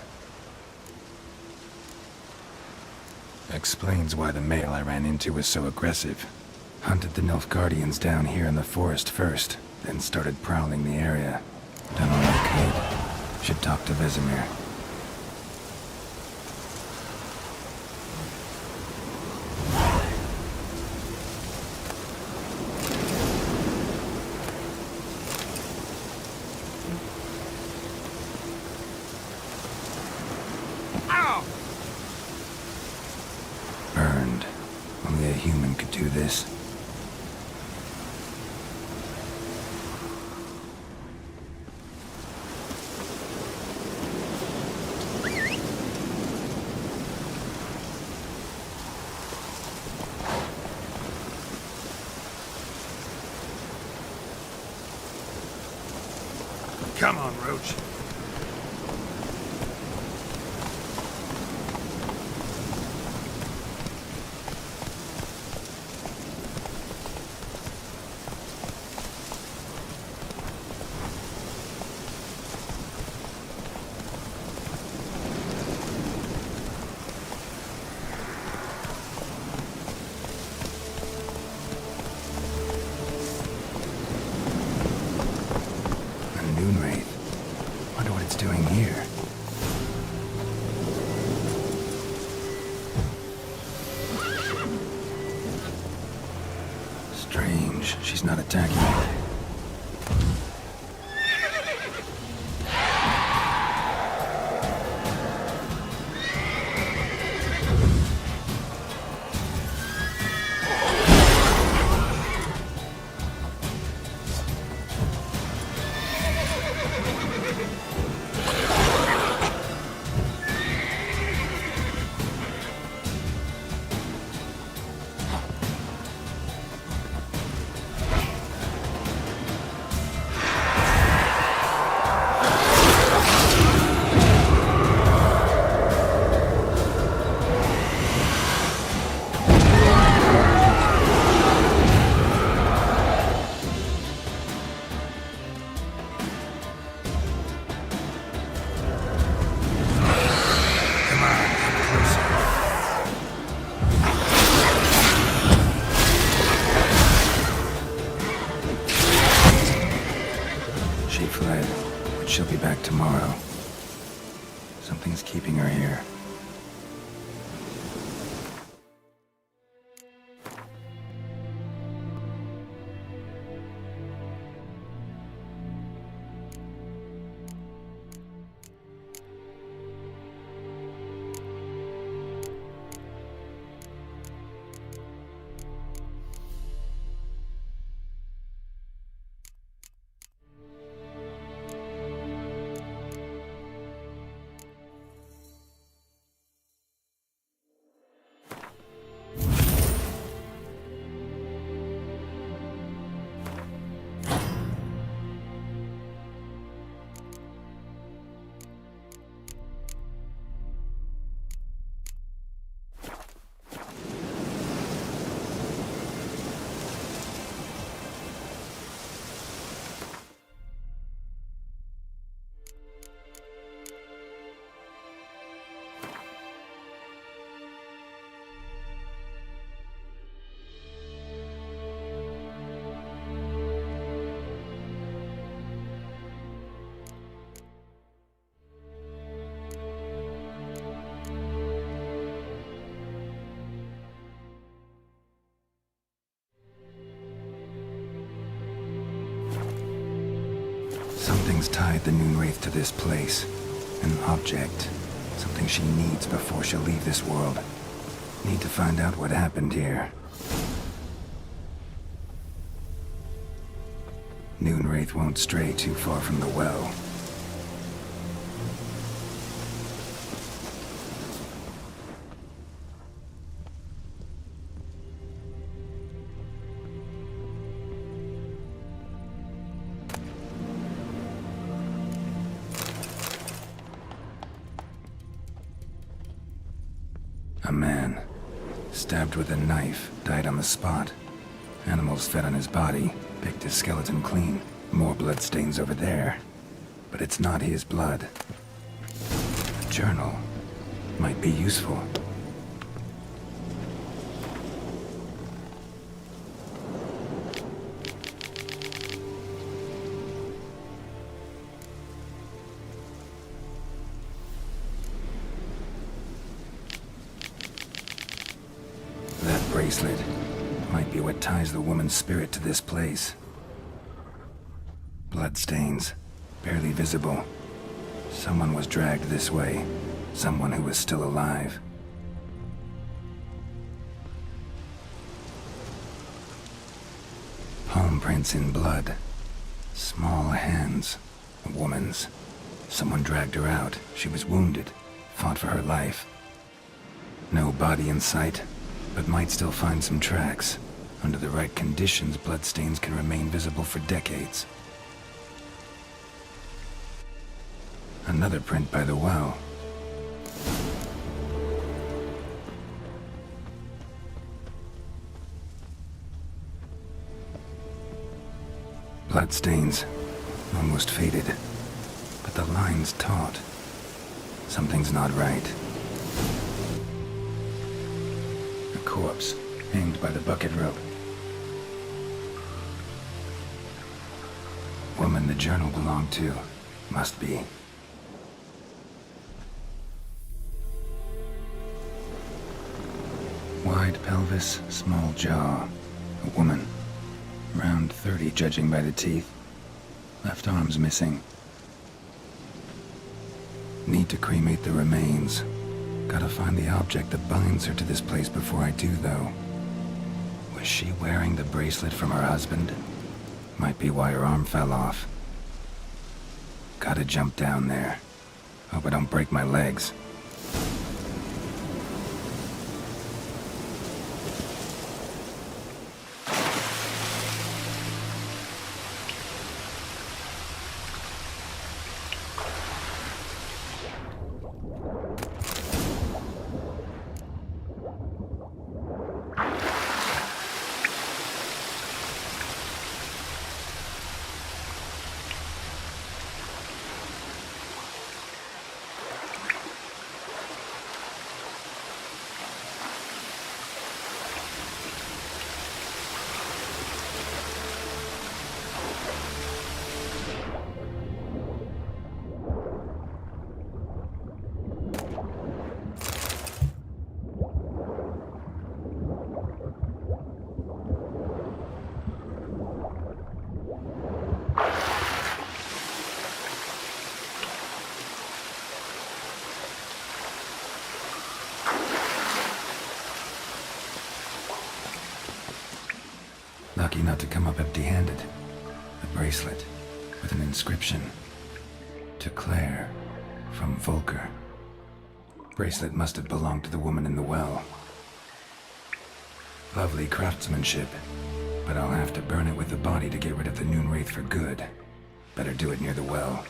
Explains why the male I ran into was so aggressive. Hunted the Nilfgaardians down here in the forest first, then started prowling the area. Done all I could. Should talk to Vesemir. Burned. Only a human could do this. Come on, Roach. Wonder what it's doing here. Strange, she's not attacking me. She fled, but she'll be back tomorrow. Something's keeping her here. Something's tied the Noonwraith to this place. An object. Something she needs before she'll leave this world. Need to find out what happened here. Noonwraith won't stray too far from the well. A man, stabbed with a knife, died on the spot. Animals fed on his body, picked his skeleton clean. More bloodstains over there. But it's not his blood. A journal might be useful. That bracelet might be what ties the woman's spirit to this place. Bloodstains, barely visible. Someone was dragged this way. Someone who was still alive. Palm prints in blood. Small hands. A woman's. Someone dragged her out. She was wounded. Fought for her life. No body in sight, but might still find some tracks. Under the right conditions, bloodstains can remain visible for decades. Another print by the well. Bloodstains, almost faded, but the line's taut. Something's not right. A corpse, hanged by the bucket rope. Woman the journal belonged to, must be. Wide pelvis, small jaw. A woman. Around 30, judging by the teeth. Left arm's missing. Need to cremate the remains. Gotta find the object that binds her to this place before I do, though. Was she wearing the bracelet from her husband? Might be why her arm fell off. Gotta jump down there. Hope I don't break my legs. Lucky not to come up empty-handed. A bracelet with an inscription. To Claire, from Volker. Bracelet must have belonged to the woman in the well. Lovely craftsmanship, but I'll have to burn it with the body to get rid of the Noon Wraith for good. Better do it near the well.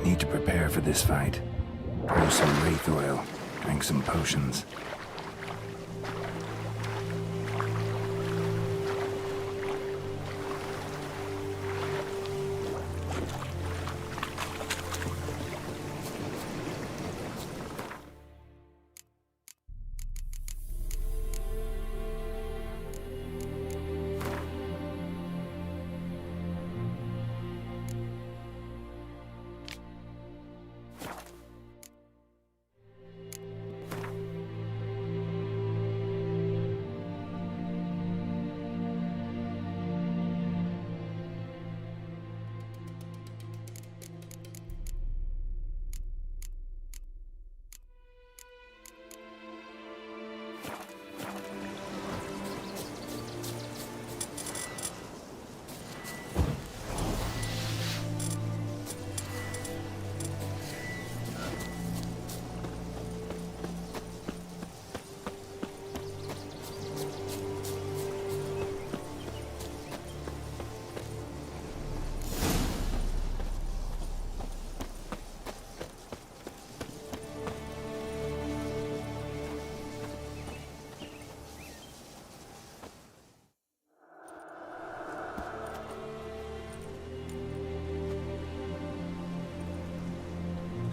Need to prepare for this fight. Brew some wraith oil, drink some potions.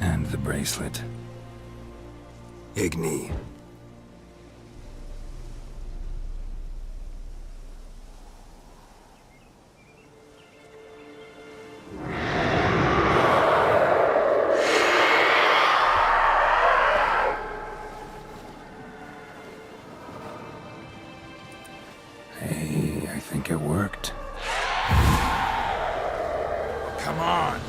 And the bracelet. Igni. Hey, I think it worked. Come on!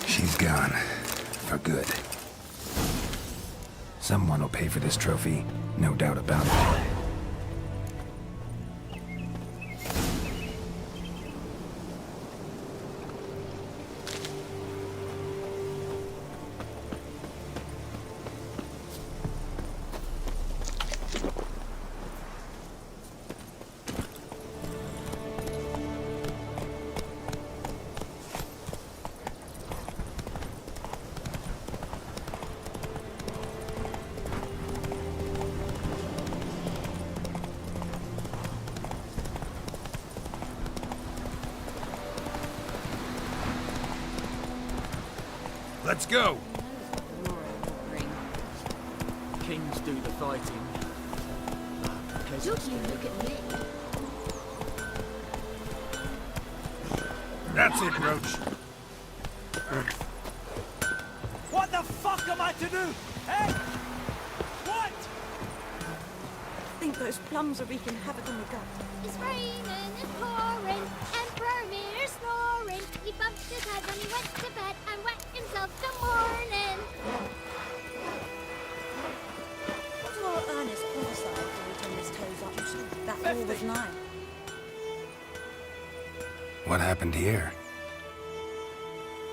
She's gone. For good. Someone will pay for this trophy, no doubt about it. Let's go! Kings do the fighting. Don't you look at me. That's it, Roach. What the fuck am I to do? Hey! What? I think those plums are wreaking havoc on the gut. It's raining and pouring, and Vermeer's snoring. He bumped his head when he went to bed and wet himself till morning. What did our Ernest prophesy before we turned his toes up? That all was nigh. What happened here?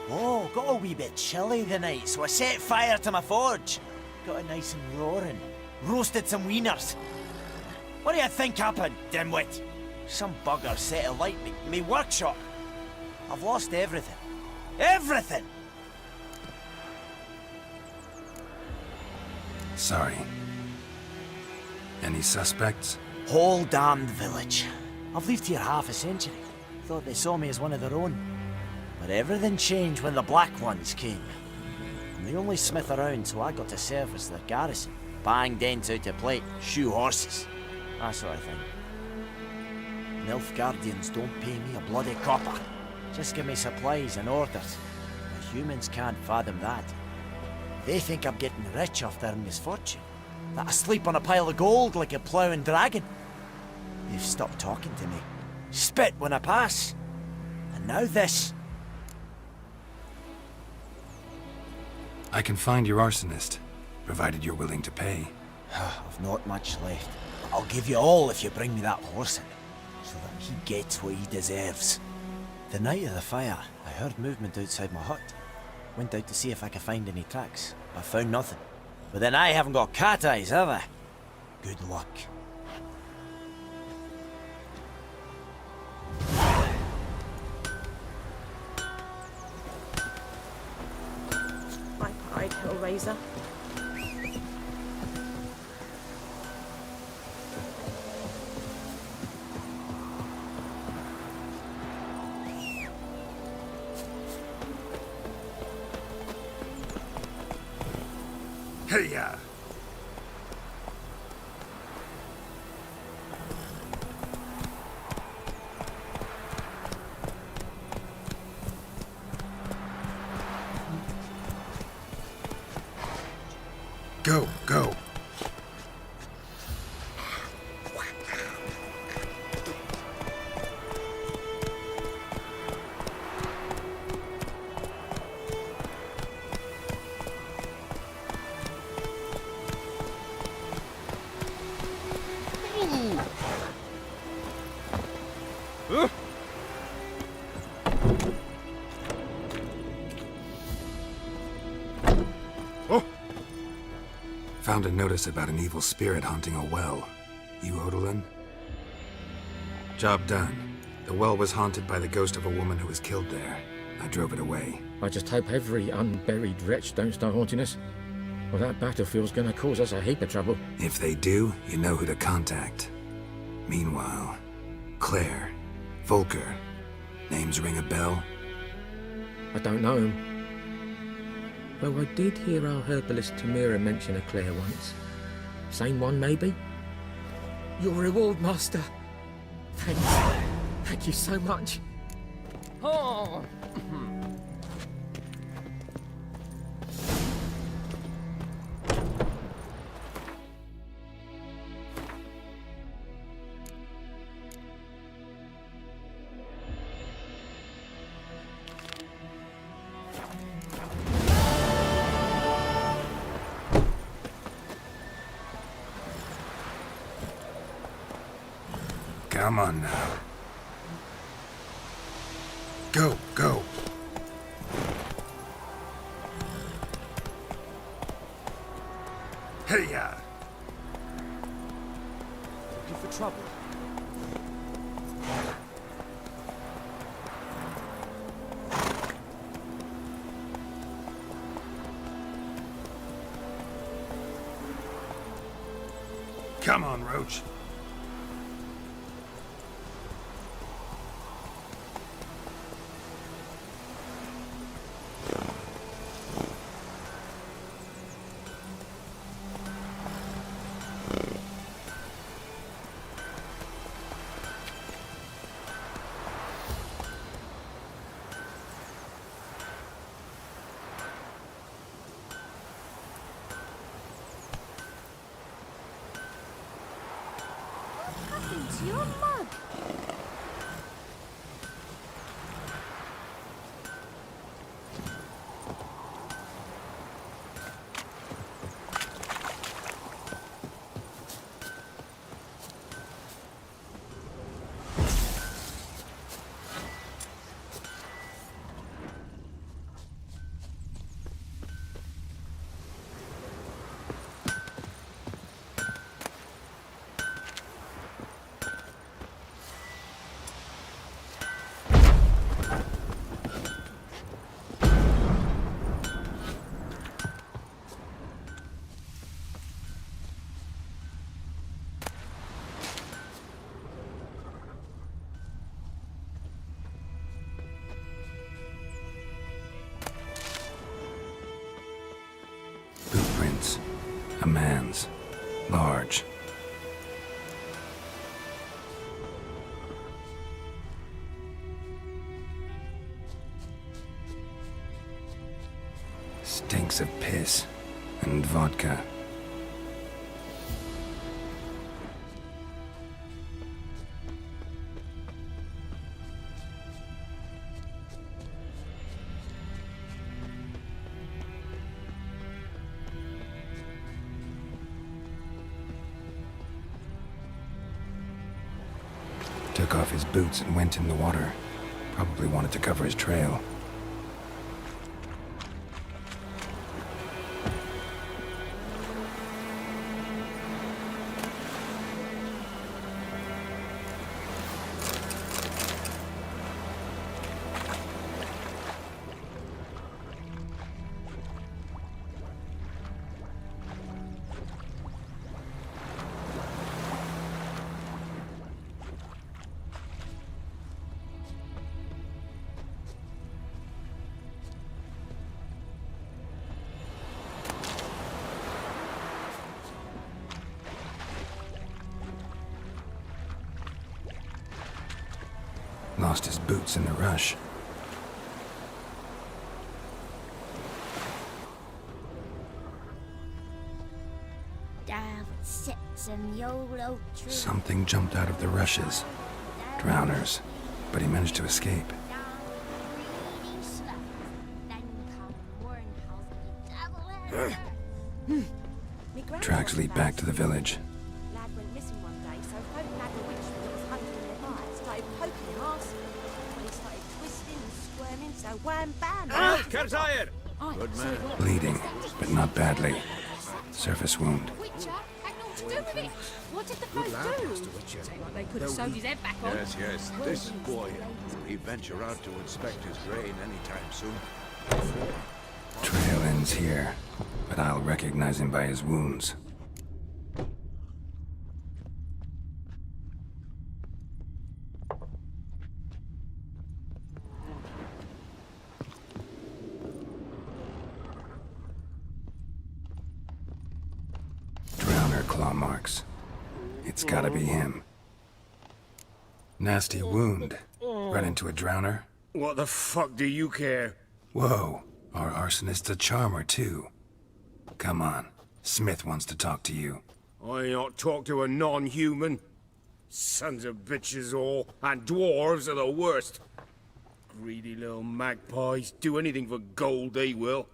Oh, got a wee bit chilly the night, so I set fire to my forge. Got it nice and roaring. Roasted some wieners. What do you think happened, dimwit? Some bugger set alight me workshop. I've lost everything. Everything! Sorry. Any suspects? Whole damned village. I've lived here half a century. Thought they saw me as one of their own. But everything changed when the Black Ones came. I'm the only smith around, so I got to service their garrison. Bang dents out to plate, shoe horses. That sort of thing. Nilfgaardians don't pay me a bloody copper. Just give me supplies and orders. The humans can't fathom that. They think I'm getting rich off their misfortune. That I sleep on a pile of gold like a ploughing dragon. They've stopped talking to me. Spit when I pass. And now this. I can find your arsonist, provided you're willing to pay. I've not much left. I'll give you all if you bring me that horse in, so that he gets what he deserves. The night of the fire, I heard movement outside my hut. Went out to see if I could find any tracks, but found nothing. But then I haven't got cat eyes, have I? Good luck. I cried, Hellraiser. Hey-ya! Go, go. Found a notice about an evil spirit haunting a well. You Odalin? Job done. The well was haunted by the ghost of a woman who was killed there. I drove it away. I just hope every unburied wretch don't start haunting us. Well, that battlefield's gonna cause us a heap of trouble. If they do, you know who to contact. Meanwhile, Claire, Volker, names ring a bell? I don't know him. Though I did hear our herbalist Tamira mention a Claire once. Same one, maybe? Your reward, Master. Thank you. Thank you so much. Oh! Come on now. Go, go. Hey-ya! Looking for trouble? Come on, Roach. It's your mug. Footprints. A man's. Large. Stinks of piss. And vodka. Took off his boots and went in the water. Probably wanted to cover his trail. Lost his boots in the rush. sits in the old oak tree. Something jumped out of the rushes. Drowners. But he managed to escape. Tracks lead back to the village. Lad went missing one day, so folk had the witch that was hunting nearby. Started poking him, asking him. When he started twisting and squirming, so wham bam. Kertire! Good man. Bleeding, but not badly. Surface wound. Witcher had naught to do with it. What did the folk do? Like they could have sewed his head back on. Yes, yes. This boy, will he venture out to inspect his grain anytime soon? Trail ends here, but I'll recognize him by his wounds. Drowner claw marks. It's gotta be him. Nasty wound. Run into a drowner? What the fuck do you care? Whoa, our arsonist's a charmer too. Come on, Smith wants to talk to you. I not talk to a non-human. Sons of bitches all, and dwarves are the worst. Greedy little magpies, do anything for gold they will.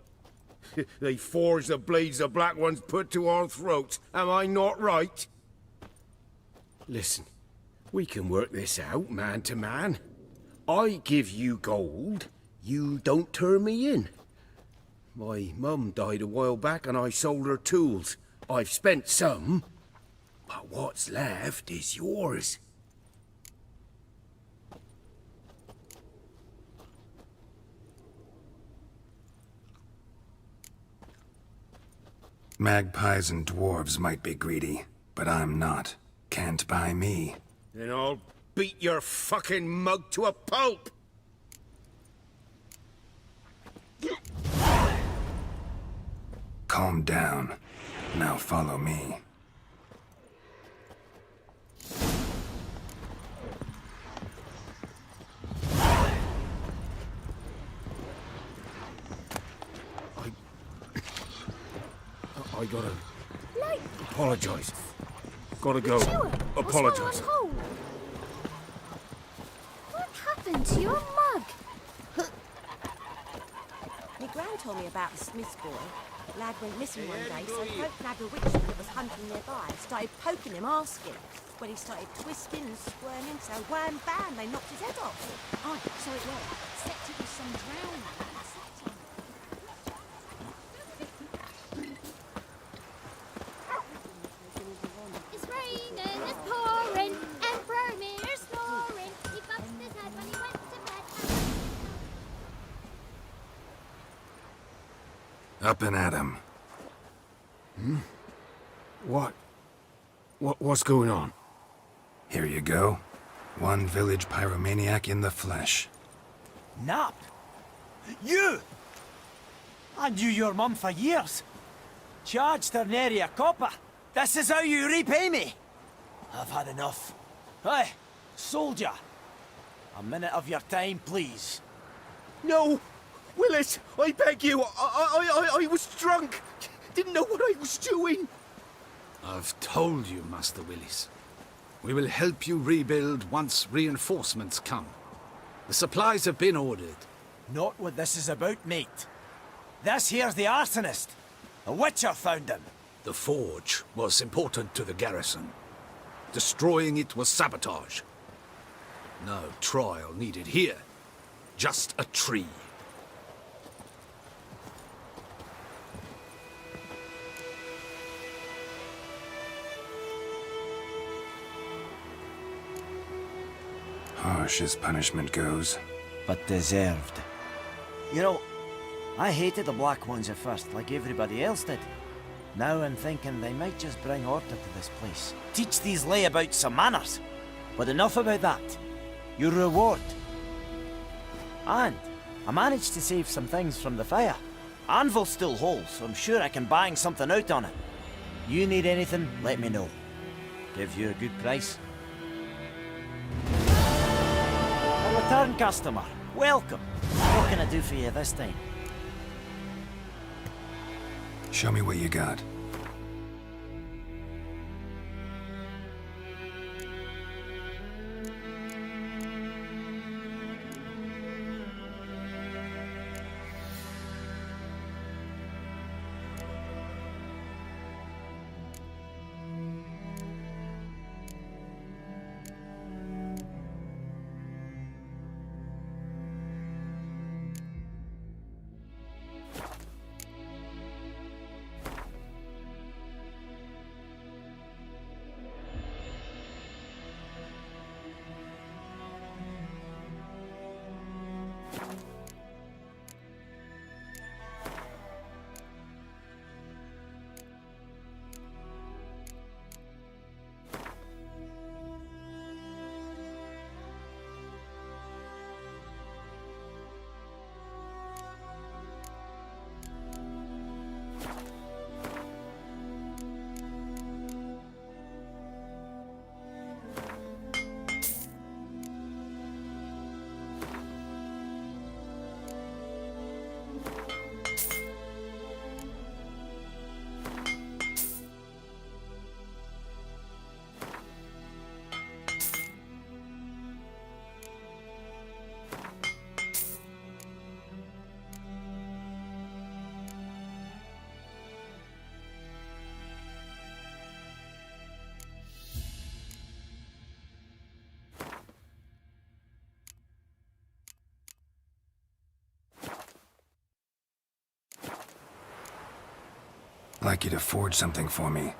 They forge the blades the black ones put to our throats, am I not right? Listen, we can work this out man to man. I give you gold, you don't turn me in. My mum died a while back and I sold her tools. I've spent some, but what's left is yours. Magpies and dwarves might be greedy, but I'm not. Can't buy me. Then I'll beat your fucking mug to a pulp! Calm down. Now follow me. I gotta Light. apologize. Gotta go. Sure. Apologize. What happened to your mug? My gran told me about the Smith's boy. Lad went missing one day, so folk had a witch that was hunting nearby. Started poking him, asking. When he started twisting and squirming, so wham bam, they knocked his head off. Oh, so it was. Except it was some drowning. It's raining, it's pouring, and Bromir's snoring. He bumped his head when he went to bed. Up and at him. What's going on? Here you go. One village pyromaniac in the flesh. Nap? You! I knew your mum for years. Charged her nary a copper. This is how you repay me. I've had enough. Hey, soldier. A minute of your time, please. No! Willis, I beg you, I was drunk. Didn't know what I was doing. I've told you, Master Willis. We will help you rebuild once reinforcements come. The supplies have been ordered. Not what this is about, mate. This here's the arsonist. A witcher found him. The forge was important to the garrison. Destroying it was sabotage. No trial needed here. Just a tree. Harsh as punishment goes. But deserved. You know, I hated the Black Ones at first, like everybody else did. Now I'm thinking they might just bring order to this place. Teach these layabouts some manners. But enough about that. Your reward. And I managed to save some things from the fire. Anvil's still whole, so I'm sure I can bang something out on it. You need anything, let me know. Give you a good price. A return customer. Welcome. What can I do for you this time? Show me what you got. I'd like you to forge something for me.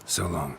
So long.